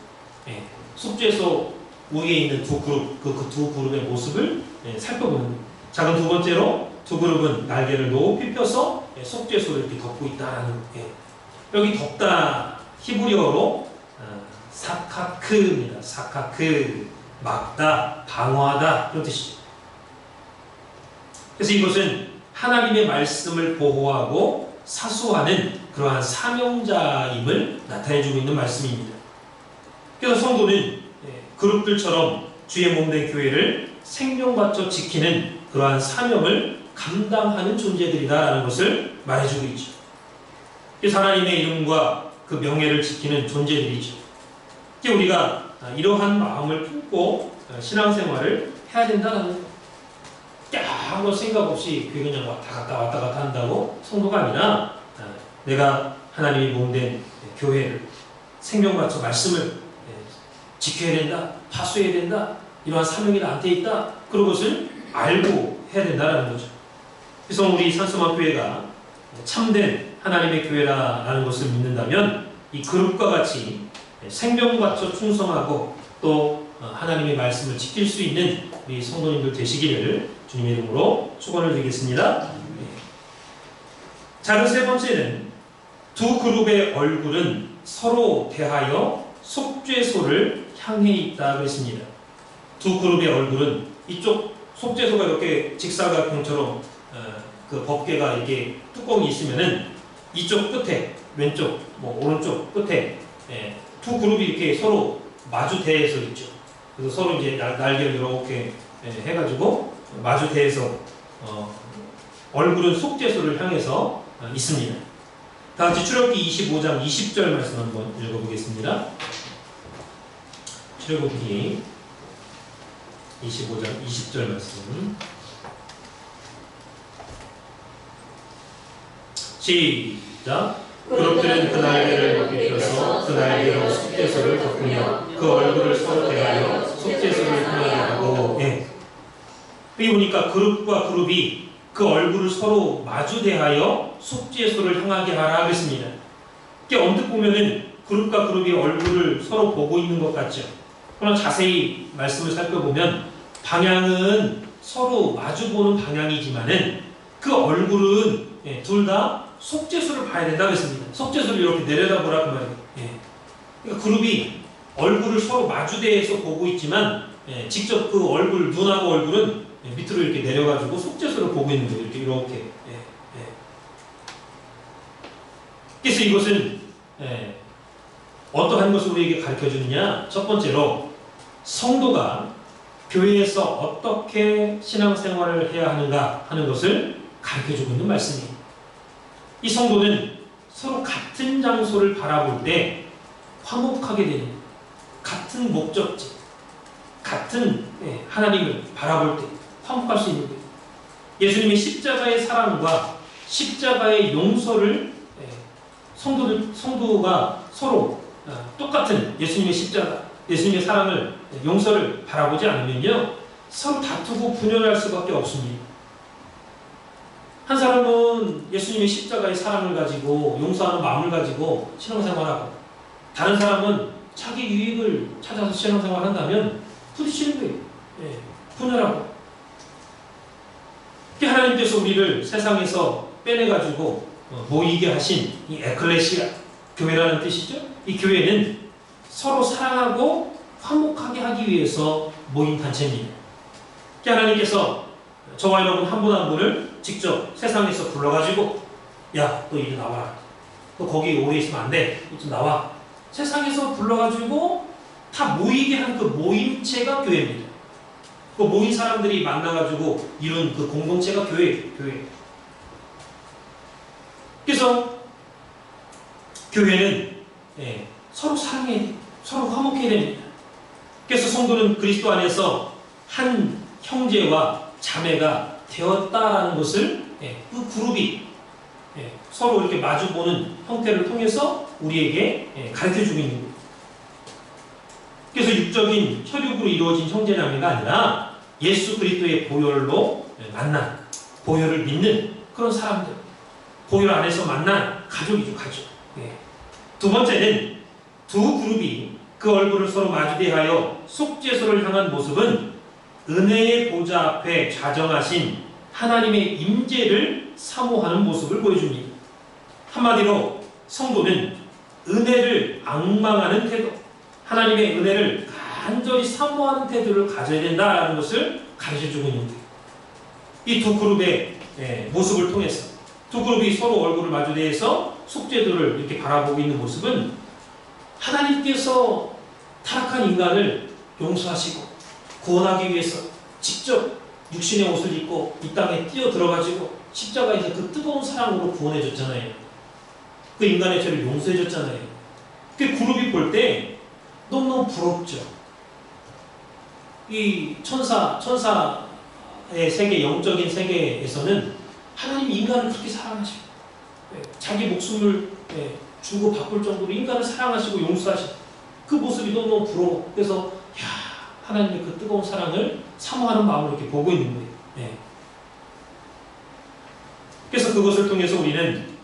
속죄소 위에 있는 두 그룹, 그 두 그룹의 모습을 살펴보는 거예요. 작은 두 번째로 두 그룹은 날개를 높이 펴서 속죄소를 이렇게 덮고 있다는 거예요. 여기 덮다 히브리어로 사카크입니다. 사카크, 막다, 방어하다 그런 뜻이죠. 그래서 이것은 하나님의 말씀을 보호하고 사수하는 그러한 사명자임을 나타내주고 있는 말씀입니다. 그래서 성도는 그룹들처럼 주의 몸된 교회를 생명받쳐 지키는 그러한 사명을 감당하는 존재들이다라는 것을 말해주고 있죠. 그래서 하나님의 이름과 그 명예를 지키는 존재들이죠. 우리가 이러한 마음을 품고 신앙생활을 해야 된다는 거예요. 아무 생각 없이 교회 그냥 왔다 갔다 한다고 성도가 아니라 내가 하나님이 몸된 교회를 생명받쳐 말씀을 지켜야 된다, 파수해야 된다, 이러한 사명이 나한테 있다, 그런 것을 알고 해야 된다는 거죠. 그래서 우리 산소만교회가 참된 하나님의 교회라는 것을 믿는다면 이 그룹과 같이 생명받쳐 충성하고 또 하나님의 말씀을 지킬 수 있는 우리 성도님들 되시기를 주님의 이름으로 축원을 드리겠습니다. 자, 세 번째는 두 그룹의 얼굴은 서로 대하여 속죄소를 향해 있다고 했습니다. 두 그룹의 얼굴은 이쪽 속죄소가 이렇게 직사각형처럼 그 법궤가 이렇게 뚜껑이 있으면은 이쪽 끝에 왼쪽 오른쪽 끝에 두 그룹이 이렇게 서로 마주대해서 있죠. 그래서 서로 이제 날개를 이렇게 해가지고 마주대해서 얼굴은 속죄소를 향해서 있습니다. 다같이 출애굽기 25장 20절 말씀 한번 읽어보겠습니다. 출애굽기 25장 20절 말씀 시작. 그룹들은 그 날개를 높이 펴서 그 날개로 속죄소를 덮으며 그 얼굴을 서로 대하여 속죄소를 향하게 하고 여기 보니까 그룹과 그룹이 그 얼굴을 서로 마주대하여 속죄소를 향하게 하라 그랬습니다. 이게 언뜻 보면은 그룹과 그룹이 얼굴을 서로 보고 있는 것 같죠. 그러나 자세히 말씀을 살펴보면 방향은 서로 마주보는 방향이지만은 그 얼굴은 둘 다 속죄소를 봐야 된다고 했습니다. 속죄소를 이렇게 내려다보라 그 말이에요. 그러니까 그룹이 얼굴을 서로 마주대해서 보고 있지만 직접 그 얼굴, 눈하고 얼굴은 밑으로 이렇게 내려가지고 속죄소를 보고 있는 거예요. 이렇게. 그래서 이것은 어떠한 것을 우리에게 가르쳐주느냐? 첫 번째로 성도가 교회에서 어떻게 신앙생활을 해야 하는가 하는 것을 가르쳐주고 있는 말씀이에요. 이 성도는 서로 같은 장소를 바라볼 때 화목하게 되는 같은 목적지, 같은 하나님을 바라볼 때 화목할 수 있는 거예요. 예수님의 십자가의 사랑과 십자가의 용서를 성도가 서로 똑같은 예수님의 십자가, 예수님의 사랑을, 용서를 바라보지 않으면요 서로 다투고 분열할 수밖에 없습니다. 한 사람은 예수님의 십자가의 사랑을 가지고 용서하는 마음을 가지고 신앙생활하고 다른 사람은 자기 유익을 찾아서 신앙생활한다면 부딪히는 거예요. 분열하고. 하나님께서 우리를 세상에서 빼내가지고 모이게 하신 이 에클레시아, 교회라는 뜻이죠. 이 교회는 서로 사랑하고 화목하게 하기 위해서 모인 단체입니다. 하나님께서 저와 여러분 한 분 한 분을 직접 세상에서 불러가지고 야, 너 이리 나와라. 너 거기 오래 있으면 안 돼. 좀 나와. 세상에서 불러가지고 다 모이게 한 그 모임체가 교회입니다. 그 모인 사람들이 만나가지고 이룬 그 공동체가 교회. 그래서 교회는 서로 사랑해야 돼. 서로 화목해야 됩니다. 그래서 성도는 그리스도 안에서 한 형제와 자매가 되었다라는 것을 그 그룹이 서로 이렇게 마주보는 형태를 통해서 우리에게 가르쳐주고 있는 거예요. 그래서 육적인 혈육으로 이루어진 형제자매가 아니라 예수 그리스도의 보혈로 만난, 보혈을 믿는 그런 사람들, 보혈 안에서 만난 가족이죠, 가족. 예. 두 번째는 두 그룹이 그 얼굴을 서로 마주대하여 속죄소를 향한 모습은 은혜의 보좌 앞에 좌정하신 하나님의 임재를 사모하는 모습을 보여줍니다. 한마디로 성도는 은혜를 앙망하는 태도, 하나님의 은혜를 간절히 사모하는 태도를 가져야 된다는 것을 가르쳐주고 있는 거예요. 이 두 그룹의 모습을 통해서 두 그룹이 서로 얼굴을 마주대해서 속죄도를 이렇게 바라보고 있는 모습은 하나님께서 타락한 인간을 용서하시고 구원하기 위해서 직접 육신의 옷을 입고 이 땅에 뛰어 들어가지고 십자가에서 그 뜨거운 사랑으로 구원해 줬잖아요. 그 인간의 죄를 용서해 줬잖아요. 그 그룹이 볼 때 너무너무 부럽죠. 이 천사의 세계, 영적인 세계에서는 하나님이 인간을 그렇게 사랑하시고 자기 목숨을 주고 바꿀 정도로 인간을 사랑하시고 용서하시고 그 모습이 너무너무 부러워. 그래서 하나님의 그 뜨거운 사랑을 사모하는 마음으로 이렇게 보고 있는 거예요. 그래서 그것을 통해서 우리는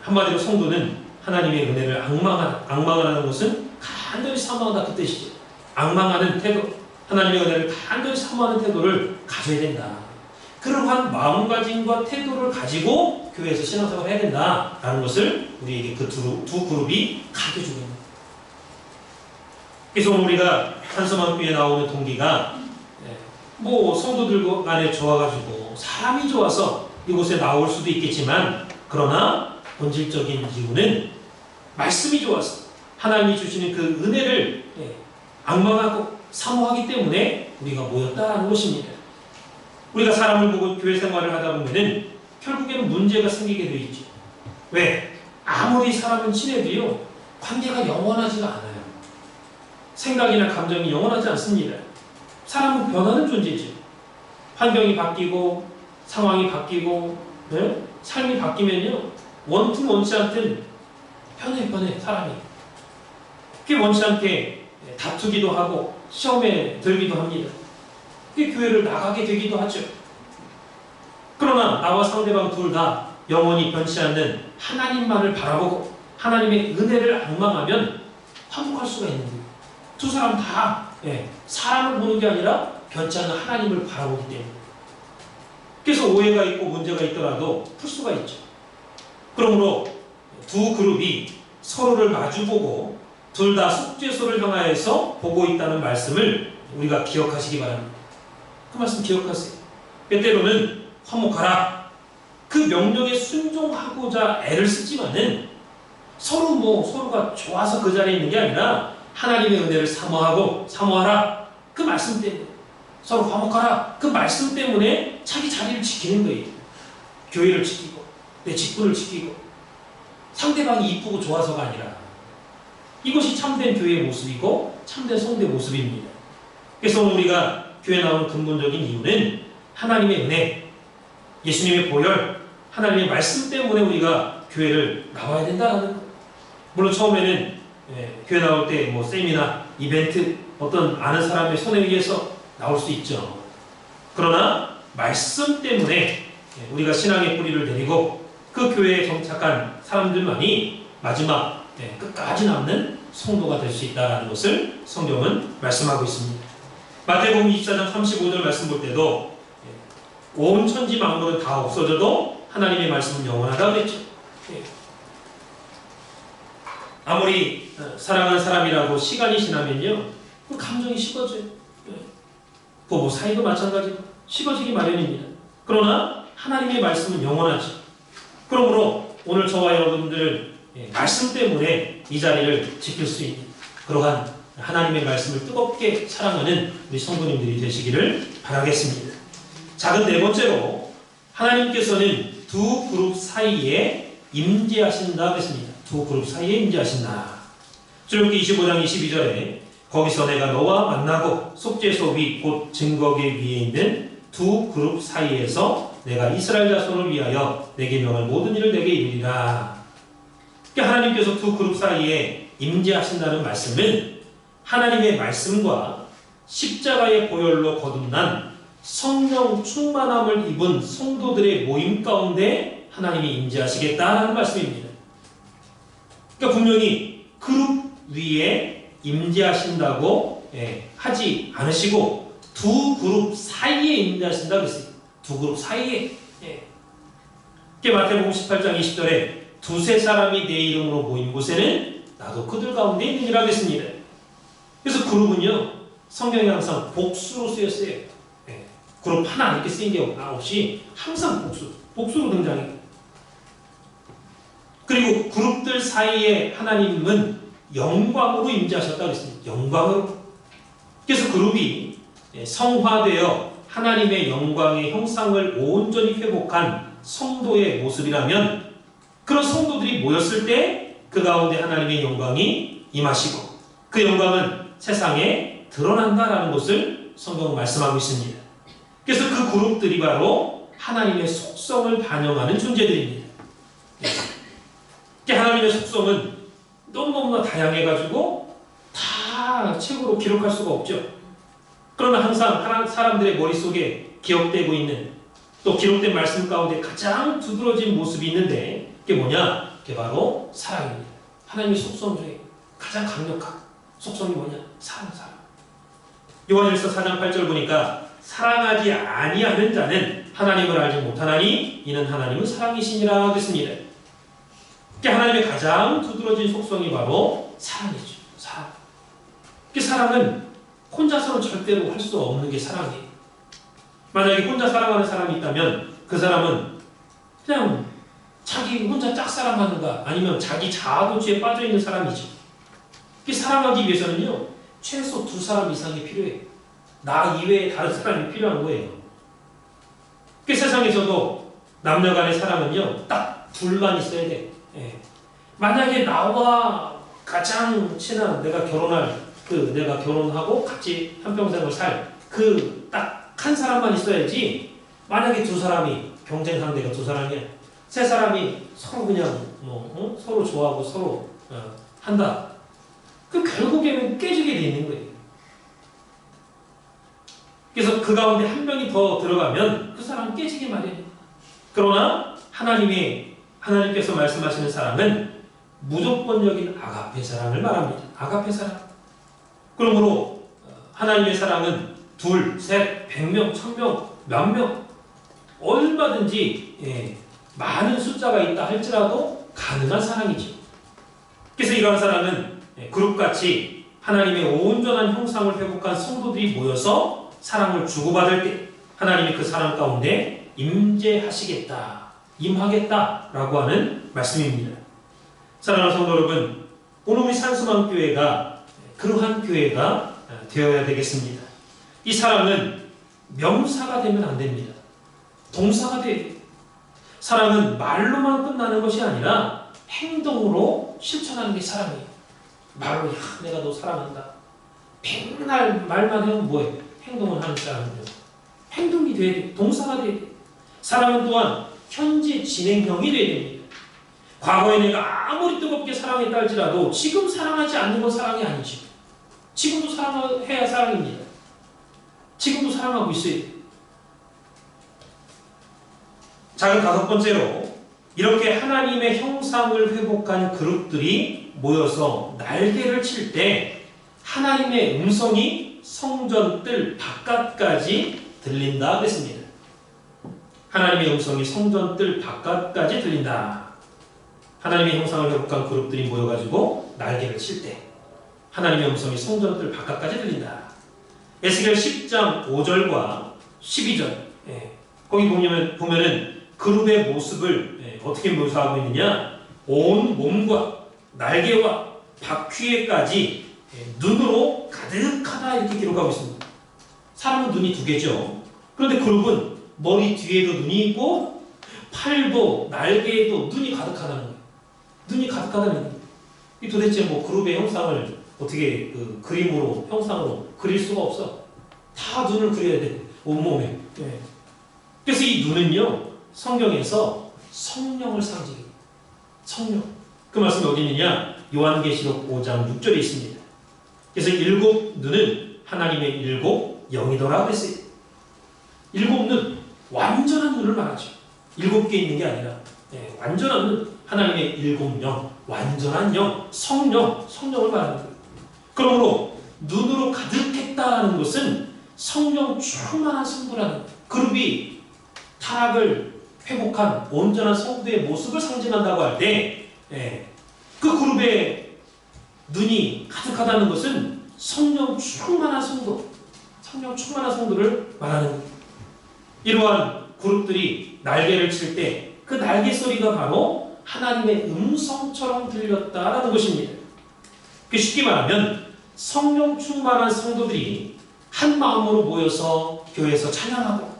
한마디로 성도는 하나님의 은혜를 앙망하는 것은 간절히 사모한다, 그 뜻이죠. 앙망하는 태도, 하나님의 은혜를 간절히 사모하는 태도를 가져야 된다. 그러한 마음가짐과 태도를 가지고 교회에서 신앙생활을 해야 된다라는 것을 우리에게 그 두 그룹이 가르쳐주고 있는 거예요. 그래서 우리가 한서만교회에 나오는 동기가 성도들 간에 좋아가지고 사람이 좋아서 이곳에 나올 수도 있겠지만, 그러나 본질적인 이유는 말씀이 좋아서 하나님이 주시는 그 은혜를 앙망하고 사모하기 때문에 우리가 모였다는 것입니다. 우리가 사람을 보고 교회 생활을 하다 보면은 결국에는 문제가 생기게 되어 있죠. 왜? 아무리 사람은 친해도요, 관계가 영원하지가 않아요. 생각이나 감정이 영원하지 않습니다. 사람은 변하는 존재죠. 환경이 바뀌고 상황이 바뀌고 삶이 바뀌면요, 원튼 원치 않든 변해 사람이. 그게 원치 않게 다투기도 하고 시험에 들기도 합니다. 그게 교회를 나가게 되기도 하죠. 그러나 나와 상대방 둘 다 영원히 변치 않는 하나님만을 바라보고 하나님의 은혜를 앙망하면 화목할 수가 있는 거예요. 두 사람 다 사람을 보는 게 아니라 변치 않는 하나님을 바라보기 때문에. 그래서 오해가 있고 문제가 있더라도 풀 수가 있죠. 그러므로 두 그룹이 서로를 마주보고 둘 다 속죄소를 향하여서 보고 있다는 말씀을 우리가 기억하시기 바랍니다. 그 말씀 기억하세요. 때로는 화목하라, 그 명령에 순종하고자 애를 쓰지만은 서로가 좋아서 그 자리에 있는 게 아니라 하나님의 은혜를 사모하라, 그 말씀 때문에. 서로 화목하라, 그 말씀 때문에 자기 자리를 지키는 거예요. 교회를 지키고 내 직분을 지키고 상대방이 이쁘고 좋아서가 아니라. 이것이 참된 교회의 모습이고 참된 성도의 모습입니다. 그래서 우리가 교회 나오는 근본적인 이유는 하나님의 은혜, 예수님의 보혈, 하나님의 말씀 때문에 우리가 교회를 나와야 된다는 것. 물론 처음에는 교회 나올 때 세미나, 이벤트, 어떤 아는 사람의 손에 의해서 나올 수 있죠. 그러나 말씀 때문에 우리가 신앙의 뿌리를 내리고 그 교회에 정착한 사람들만이 마지막 끝까지 남는 성도가 될 수 있다는 것을 성경은 말씀하고 있습니다. 마태복음 24장 35절 말씀 볼 때도 온 천지 만물은 다 없어져도 하나님의 말씀은 영원하다고 그랬죠. 아무리 사랑하는 사람이라고 시간이 지나면요, 그 감정이 식어져요. 부부 사이도 마찬가지로 식어지기 마련입니다. 그러나 하나님의 말씀은 영원하죠. 그러므로 오늘 저와 여러분들 말씀 때문에 이 자리를 지킬 수 있는 그러한 하나님의 말씀을 뜨겁게 사랑하는 우리 성도님들이 되시기를 바라겠습니다. 작은 네 번째로 하나님께서는 두 그룹 사이에 임재하신다 그랬습니다. 두 그룹 사이에 임재하신다. 출애굽기 25장 22절에 거기서 내가 너와 만나고 속죄소 위 곧 증거계 위에 있는 두 그룹 사이에서 내가 이스라엘 자손을 위하여 내게 명할 모든 일을 내게 이루리라. 하나님께서 두 그룹 사이에 임재하신다는 말씀은 하나님의 말씀과 십자가의 보혈로 거듭난 성령 충만함을 입은 성도들의 모임 가운데 하나님이 임재하시겠다는 말씀입니다. 그러니까 분명히 그룹 위에 임재하신다고 하지 않으시고 두 그룹 사이에 임재하신다고 했어요. 두 그룹 사이에. 마태복음 18장 20절에 두세 사람이 내 이름으로 모인 곳에는 나도 그들 가운데 있느니라 했습니다. 그래서 그룹은요, 성경에 항상 복수로 쓰였어요. 그룹 하나 이렇게 쓰인 게 없이 항상 복수로 등장해요. 그리고 그룹들 사이에 하나님은 영광으로 임재하셨다고 했습니다. 영광으로. 그래서 그룹이 성화되어 하나님의 영광의 형상을 온전히 회복한 성도의 모습이라면 그런 성도들이 모였을 때 그 가운데 하나님의 영광이 임하시고 그 영광은 세상에 드러난다라는 것을 성경은 말씀하고 있습니다. 그래서 그 그룹들이 바로 하나님의 속성을 반영하는 존재들입니다. 하나님의 속성은 너무너무나 다양해가지고 다 책으로 기록할 수가 없죠. 그러나 항상 사람들의 머릿속에 기억되고 있는 또 기록된 말씀 가운데 가장 두드러진 모습이 있는데 그게 뭐냐? 그게 바로 사랑입니다. 하나님의 속성 중에 가장 강력한 속성이 뭐냐? 사랑. 요한일서 4장 8절 보니까 사랑하지 아니하는 자는 하나님을 알지 못하나니 이는 하나님은 사랑이시니라 했습니다. 하나님의 가장 두드러진 속성이 바로 사랑이죠. 사랑. 사랑은 혼자서는 절대로 할 수 없는 게 사랑이에요. 만약에 혼자 사랑하는 사람이 있다면 그 사람은 그냥 자기 혼자 짝사랑하는가 아니면 자기 자아도취에 빠져있는 사람이죠. 사랑하기 위해서는요 최소 두 사람 이상이 필요해요. 나 이외에 다른 사람이 필요한 거예요. 세상에서도 남녀 간의 사랑은요 딱 둘만 있어야 돼. 만약에 나와 가장 친한 내가 결혼하고 같이 한평생을 살 그 딱 한 사람만 있어야지. 만약에 두 사람이 경쟁 상대가 두 사람이야. 세 사람이 서로 그냥 서로 좋아하고 서로 한다. 그 결국에는 깨지게 돼 있는 거예요. 그래서 그 가운데 한 명이 더 들어가면 그 사람은 깨지게 마련이에요. 그러나 하나님께서 말씀하시는 사랑은 무조건적인 아가페 사랑을 말합니다. 아가페 사랑. 그러므로 하나님의 사랑은 둘, 셋, 100명, 1000명, 몇 명 얼마든지 많은 숫자가 있다 할지라도 가능한 사랑이죠. 그래서 이러한 사랑은 그룹같이 하나님의 온전한 형상을 회복한 성도들이 모여서 사랑을 주고받을 때 하나님이 그 사랑 가운데 임재하시겠다, 임하겠다라고 하는 말씀입니다. 사랑하는 성도 여러분, 오늘 우리 산수망교회가 그러한 교회가 되어야 되겠습니다. 이 사랑은 명사가 되면 안 됩니다. 동사가 돼야 돼요. 사랑은 말로만 끝나는 것이 아니라 행동으로 실천하는 게 사랑이에요. 말로 내가 너 사랑한다. 맨날 말만 하면 뭐예요? 행동을 하는 사람이에요. 행동이 돼야 돼요. 동사가 돼야 돼요. 사랑은 또한 현재 진행형이 돼야 됩니다. 과거에 내가 아무리 뜨겁게 사랑했다 할지라도 지금 사랑하지 않는 건 사랑이 아니지. 지금도 사랑해야 사랑입니다. 지금도 사랑하고 있어요. 자, 그럼 다섯 번째로 이렇게 하나님의 형상을 회복한 그룹들이 모여서 날개를 칠 때 하나님의 음성이 성전 뜰 바깥까지 들린다 그랬습니다. 하나님의 음성이 성전 뜰 바깥까지 들린다. 하나님의 형상을 회복한 그룹들이 모여가지고 날개를 칠 때 하나님의 음성이 성전 뜰 바깥까지 들린다. 에스겔 10장 5절과 12절 거기 보면은 그룹의 모습을 어떻게 묘사하고 있느냐, 온 몸과 날개와 바퀴에까지 눈으로 가득하다 이렇게 기록하고 있습니다. 사람은 눈이 두 개죠. 그런데 그룹은 머리 뒤에도 눈이 있고 팔도 날개에도 눈이 가득하다는 거예요. 눈이 가득하다는 거예요. 이 도대체 그룹의 형상을 어떻게 그림으로 형상으로 그릴 수가 없어. 다 눈을 그려야 돼. 온몸에. 그래서 이 눈은요 성경에서 성령을 상징해요. 성령. 그 말씀이 어디 있느냐? 요한계시록 5장 6절에 있습니다. 그래서 일곱 눈은 하나님의 일곱 영이더라 그랬어요. 일곱 눈, 완전한 눈을 말하죠. 일곱 개 있는 게 아니라 완전한 눈, 하나님의 일곱 영. 완전한 영, 성령을 말하는 거예요. 그러므로 눈으로 가득했다는 것은 성령 충만한 성도라는 거예요. 그룹이 타락을 회복한 온전한 성도의 모습을 상징한다고 할 때, 그 그룹의 눈이 가득하다는 것은 성령 충만한 성도를 말하는 거예요. 이러한 그룹들이 날개를 칠 때 그 날개 소리가 바로 하나님의 음성처럼 들렸다라는 것입니다. 쉽게 말하면 성령 충만한 성도들이 한 마음으로 모여서 교회에서 찬양하고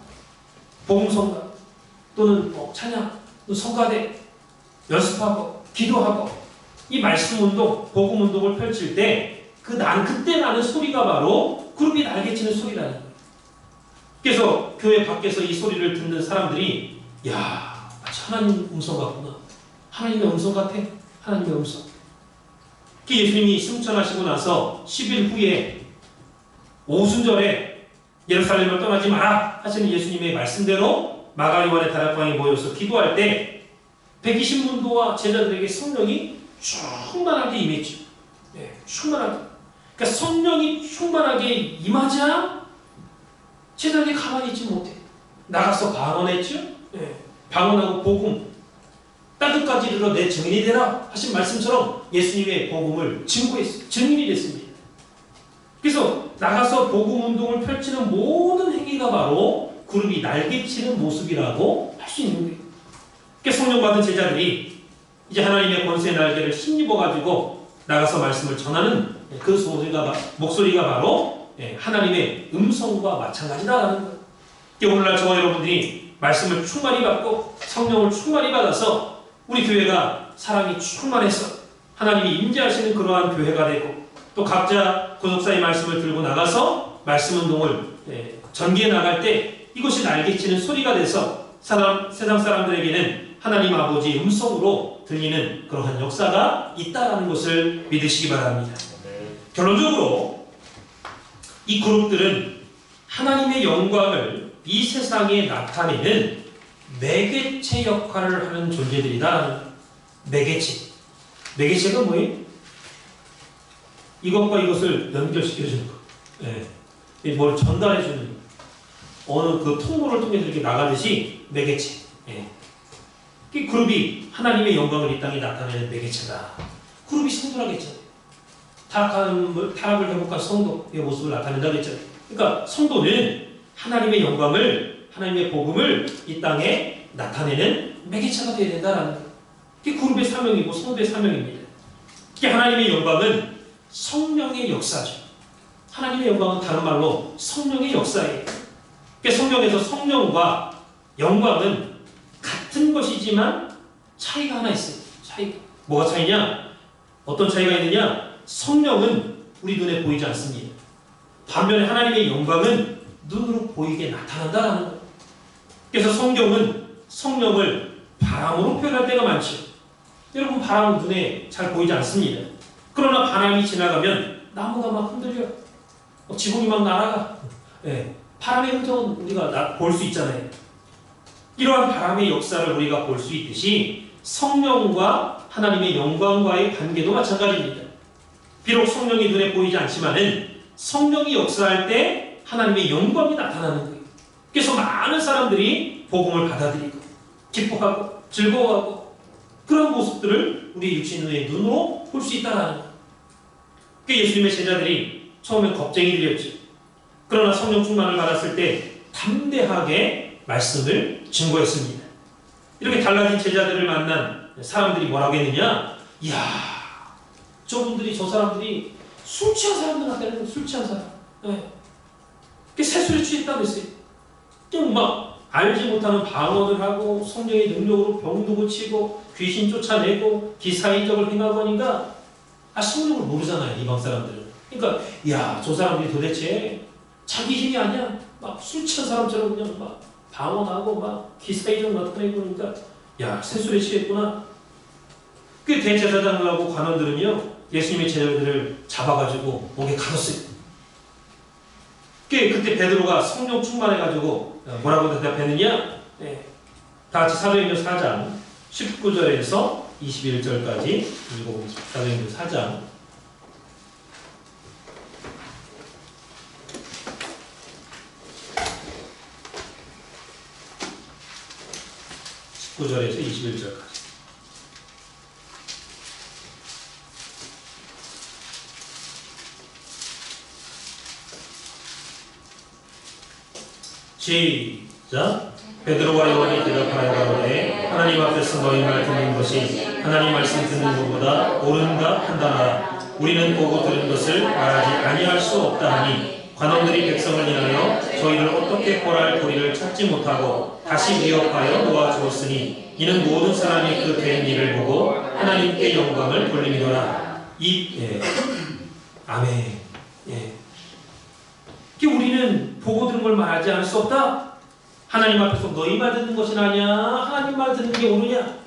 복음성가 또는 찬양, 성가대 연습하고 기도하고 이 말씀운동, 복음운동을 펼칠 때 그때 나는 소리가 바로 그룹이 날개치는 소리라는 거예요. 그래서 교회 밖에서 이 소리를 듣는 사람들이 야, 하나님 음성 같구나. 하나님의 음성 같아. 하나님의 음성. 예수님이 승천하시고 나서 10일 후에 오순절에 예루살렘을 떠나지 마라 하시는 예수님의 말씀대로 마가리완의 다락방에 모여서 기도할 때 120문도와 제자들에게 성령이 충만하게 임했죠. 충만하게. 그러니까 성령이 충만하게 임하자 제자들이 가만히 있지 못해. 나가서 방언했죠. 방언하고 복음 땅끝까지 이르러 내 증인이 되라 하신 말씀처럼 예수님의 복음을 증거했어요. 증인이 됐습니다. 그래서 나가서 복음 운동을 펼치는 모든 행위가 바로 그룹이 날개치는 모습이라고 할 수 있는 거예요. 그러니까 성령 받은 제자들이 이제 하나님의 권세의 날개를 힘입어가지고 나가서 말씀을 전하는 그 목소리가 바로 하나님의 음성과 마찬가지다라는 거예요. 오늘날 저와 여러분들이 말씀을 충만히 받고 성령을 충만히 받아서 우리 교회가 사랑이 충만해서 하나님이 임재하시는 그러한 교회가 되고 또 각자 구속사의 말씀을 들고 나가서 말씀 운동을 전개해 나갈 때 이것이 날개치는 소리가 돼서 세상 사람들에게는 하나님 아버지의 음성으로 들리는 그러한 역사가 있다는 것을 믿으시기 바랍니다. 결론적으로 이 그룹들은 하나님의 영광을 이 세상에 나타내는 매개체 역할을 하는 존재들이다. 매개체가 뭐예요? 이것과 이것을 연결시켜주는 거. 뭘 전달해주는 거. 어느 그 통로를 통해서 이렇게 나가듯이 매개체. 그 그룹이 하나님의 영광을 이 땅에 나타내는 매개체다. 그룹이 성도라고 했잖아요. 타락을 회복한 성도의 모습을 나타낸다고 했잖아요. 그러니까 성도는 하나님의 영광을, 하나님의 복음을 이 땅에 나타내는 매개체가 되어야 된다는 거예요. 그게 그룹의 사명이고 성도의 사명입니다. 그게 하나님의 영광은 성령의 역사죠. 하나님의 영광은 다른 말로 성령의 역사예요. 그러니까 성경에서 성령과 영광은 같은 것이지만 차이가 하나 있어요. 뭐가 차이냐? 어떤 차이가 있느냐? 성령은 우리 눈에 보이지 않습니다. 반면에 하나님의 영광은 눈으로 보이게 나타난다는 거예요. 그래서 성경은 성령을 바람으로 표현할 때가 많죠. 여러분, 바람은 눈에 잘 보이지 않습니다. 그러나 바람이 지나가면 나무가 막 흔들려. 지붕이 막 날아가. 바람의 흔적은 우리가 볼 수 있잖아요. 이러한 바람의 역사를 우리가 볼 수 있듯이 성령과 하나님의 영광과의 관계도 마찬가지입니다. 비록 성령이 눈에 보이지 않지만은 성령이 역사할 때 하나님의 영광이 나타나는 거예요. 그래서 많은 사람들이 복음을 받아들이고 기뻐하고 즐거워하고 그런 모습들을 우리 육신의 눈으로 볼 수 있다는 거예요. 예수님의 제자들이 처음에 겁쟁이들이었죠. 그러나 성령 충만을 받았을 때 담대하게 말씀을 증거했습니다. 이렇게 달라진 제자들을 만난 사람들이 뭐라고 했느냐? 이야, 저 사람들이 술 취한 사람들 같다는 술 취한 사람. 새술에 취했다고 했어요. 그냥 막 알지 못하는 방언을 하고 성령의 능력으로 병도 고치고 귀신 쫓아내고 기사이적을 행하고 하니까 성령을 모르잖아요, 이방 사람들은. 그러니까 야, 저 사람들이 도대체 자기 힘이 아니야. 막 술 취한 사람처럼 그냥 막 방언하고 막 기사이적 나타내고 그러니까 야, 새술에 취했구나. 그 대제사장들하고 관원들은요, 예수님의 제자들을 잡아가지고 목에 가뒀어요. 그때 베드로가 성령 충만해가지고 뭐라고 대답했느냐? 다 같이 사도행전 4장 19절에서 21절까지 읽어보겠습니다. 사도행전 4장 19절에서 21절까지. 시작. 베드로와 요한이 대답하여 가로되 하나님 앞에서 너희 말 듣는 것이 하나님 말씀 듣는 것보다 옳은가 판단하라. 우리는 보고 들은 것을 말하지 아니할 수 없다 하니 관원들이 백성을 인하여 저희를 어떻게 벌할 도리를 찾지 못하고 다시 위협하여 놓아주었으니 이는 모든 사람이 그 된 일을 보고 하나님께 영광을 돌림이더라. 아멘. 우리는 보고 들은 걸 말하지 않을 수 없다. 하나님 앞에서 너희 말 듣는 것이 아니야. 하나님 말 듣는 게 옳으냐?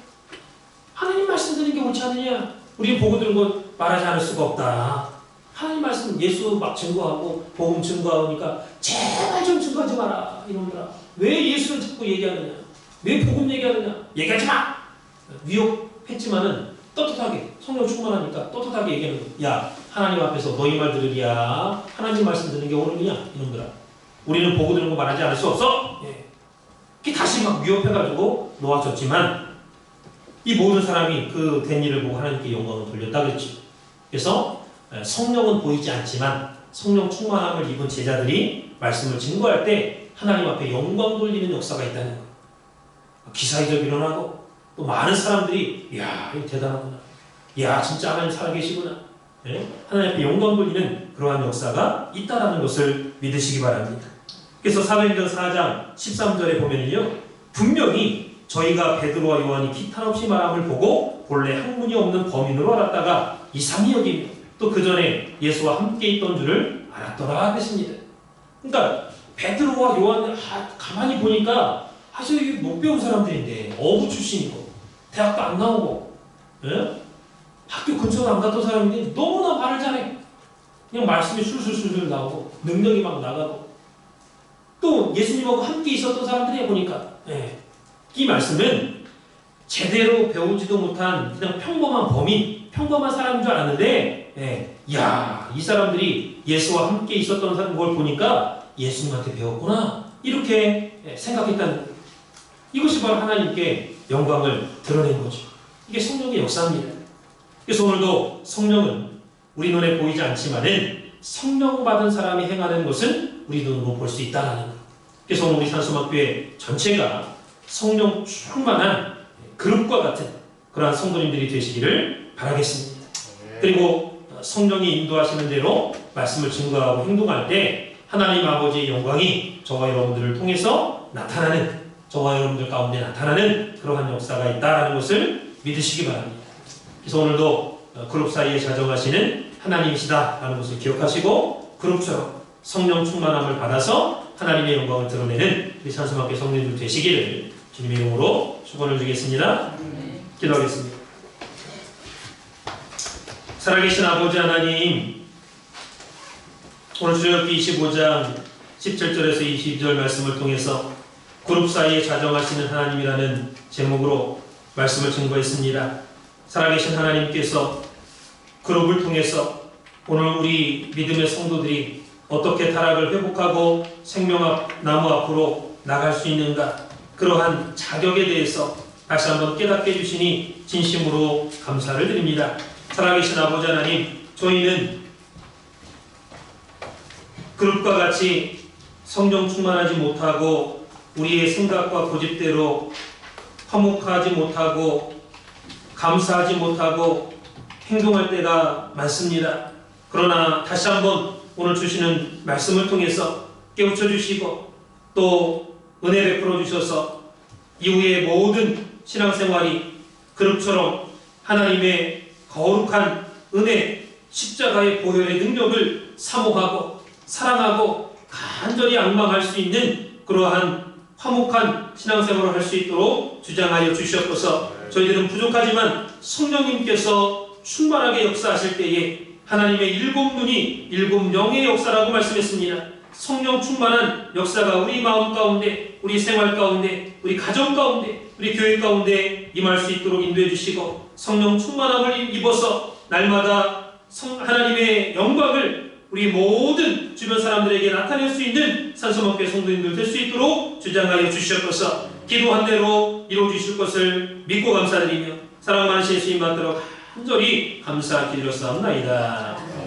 하나님 말씀 듣는 게 옳지 않느냐? 우리는 보고 들은 것 말하지 않을 수가 없다. 하나님 말씀 예수 막 증거하고 복음 증거하니까 제발 좀 증거하지 마라 이놈들아. 왜 예수를 자꾸 얘기하느냐? 왜 복음 얘기하느냐? 얘기하지 마! 위협했지만은 떳떳하게 성령 충만하니까 떳떳하게 얘기하는 거야. 야, 하나님 앞에서 너희 말 들으랴. 하나님 말씀 듣는 게 옳으냐? 이놈들아. 우리는 보고 들은 거 말하지 않을 수 없어. 그 다시 막 위협해가지고 놓아줬지만 이 모든 사람이 그 된 일을 보고 하나님께 영광을 돌렸다 그랬지. 그래서 성령은 보이지 않지만 성령 충만함을 입은 제자들이 말씀을 증거할 때 하나님 앞에 영광 돌리는 역사가 있다는 거예요. 기사회적 일어나고 또 많은 사람들이 이야 이거 대단하구나. 이야 진짜 하나님 살아계시구나. 하나님 앞에 영광 돌리는 그러한 역사가 있다는 것을 믿으시기 바랍니다. 그래서 사도행전 4장 13절에 보면요 분명히 저희가 베드로와 요한이 기탄 없이 말함을 보고 본래 학문이 없는 범인으로 알았다가 이상히 여기며 또 그 전에 예수와 함께 있던 줄을 알았더라 했습니다. 그러니까 베드로와 요한 가만히 보니까 사실 못 배운 사람들인데 어부 출신이고 대학도 안 나오고 학교 근처도 안 갔던 사람인데 너무나 말을 잘해. 그냥 말씀이 술술술술 나오고 능력이 막 나가고 또 예수님하고 함께 있었던 사람들이 보니까 이 말씀은 제대로 배우지도 못한 그냥 평범한 범인, 평범한 사람인 줄 알았는데 이야 이 사람들이 예수와 함께 있었던 걸 보니까 예수님한테 배웠구나 이렇게 생각했다는 거예요. 이것이 바로 하나님께 영광을 드러낸 거죠. 이게 성령의 역사입니다. 그래서 오늘도 성령은 우리 눈에 보이지 않지만은 성령 받은 사람이 행하는 것은 우리 눈으로 볼 수 있다는 거예요. 그래서 오늘 우리 산소막교회 전체가 성령 충만한 그룹과 같은 그러한 성도님들이 되시기를 바라겠습니다. 그리고 성령이 인도하시는 대로 말씀을 증거하고 행동할 때 하나님 아버지의 영광이 저와 여러분들을 통해서 나타나는 저와 여러분들 가운데 나타나는 그러한 역사가 있다는 것을 믿으시기 바랍니다. 그래서 오늘도 그룹 사이에 자정하시는 하나님이시다라는 것을 기억하시고 그룹처럼 성령 충만함을 받아서 하나님의 영광을 드러내는 우리 산소막교회 성도님들 되시기를 주님의 이름으로 축원을 드리겠습니다. 기도하겠습니다. 살아계신 아버지 하나님, 오늘 출애굽기 25장 17절에서 22절 말씀을 통해서 그룹 사이에 자정하시는 하나님이라는 제목으로 말씀을 증거했습니다. 살아계신 하나님께서 그룹을 통해서 오늘 우리 믿음의 성도들이 어떻게 타락을 회복하고 생명나무 앞으로 나갈 수 있는가, 그러한 자격에 대해서 다시 한번 깨닫게 해주시니 진심으로 감사를 드립니다. 살아계신 아버지 하나님, 저희는 그룹과 같이 성령 충만하지 못하고 우리의 생각과 고집대로 화목하지 못하고 감사하지 못하고 행동할 때가 많습니다. 그러나 다시 한번 오늘 주시는 말씀을 통해서 깨우쳐 주시고 또 은혜 베풀어 주셔서 이후의 모든 신앙생활이 그룹처럼 하나님의 거룩한 은혜, 십자가의 보혈의 능력을 사모하고 사랑하고 간절히 앙망할 수 있는 그러한 화목한 신앙생활을 할 수 있도록 주장하여 주시옵소서. 저희들은 부족하지만 성령님께서 충만하게 역사하실 때에 하나님의 일곱 눈이 일곱 영의 역사라고 말씀했습니다. 성령 충만한 역사가 우리 마음 가운데, 우리 생활 가운데, 우리 가정 가운데, 우리 교회 가운데 임할 수 있도록 인도해 주시고, 성령 충만함을 입어서 날마다 하나님의 영광을 우리 모든 주변 사람들에게 나타낼 수 있는 산소목회 성도님들 될 수 있도록 주장하여 주시옵소서. 기도한 대로 이루어 주실 것을 믿고 감사드리며 사랑 많으신 예수님 받들어 간절히 감사 기도로사옵나이다.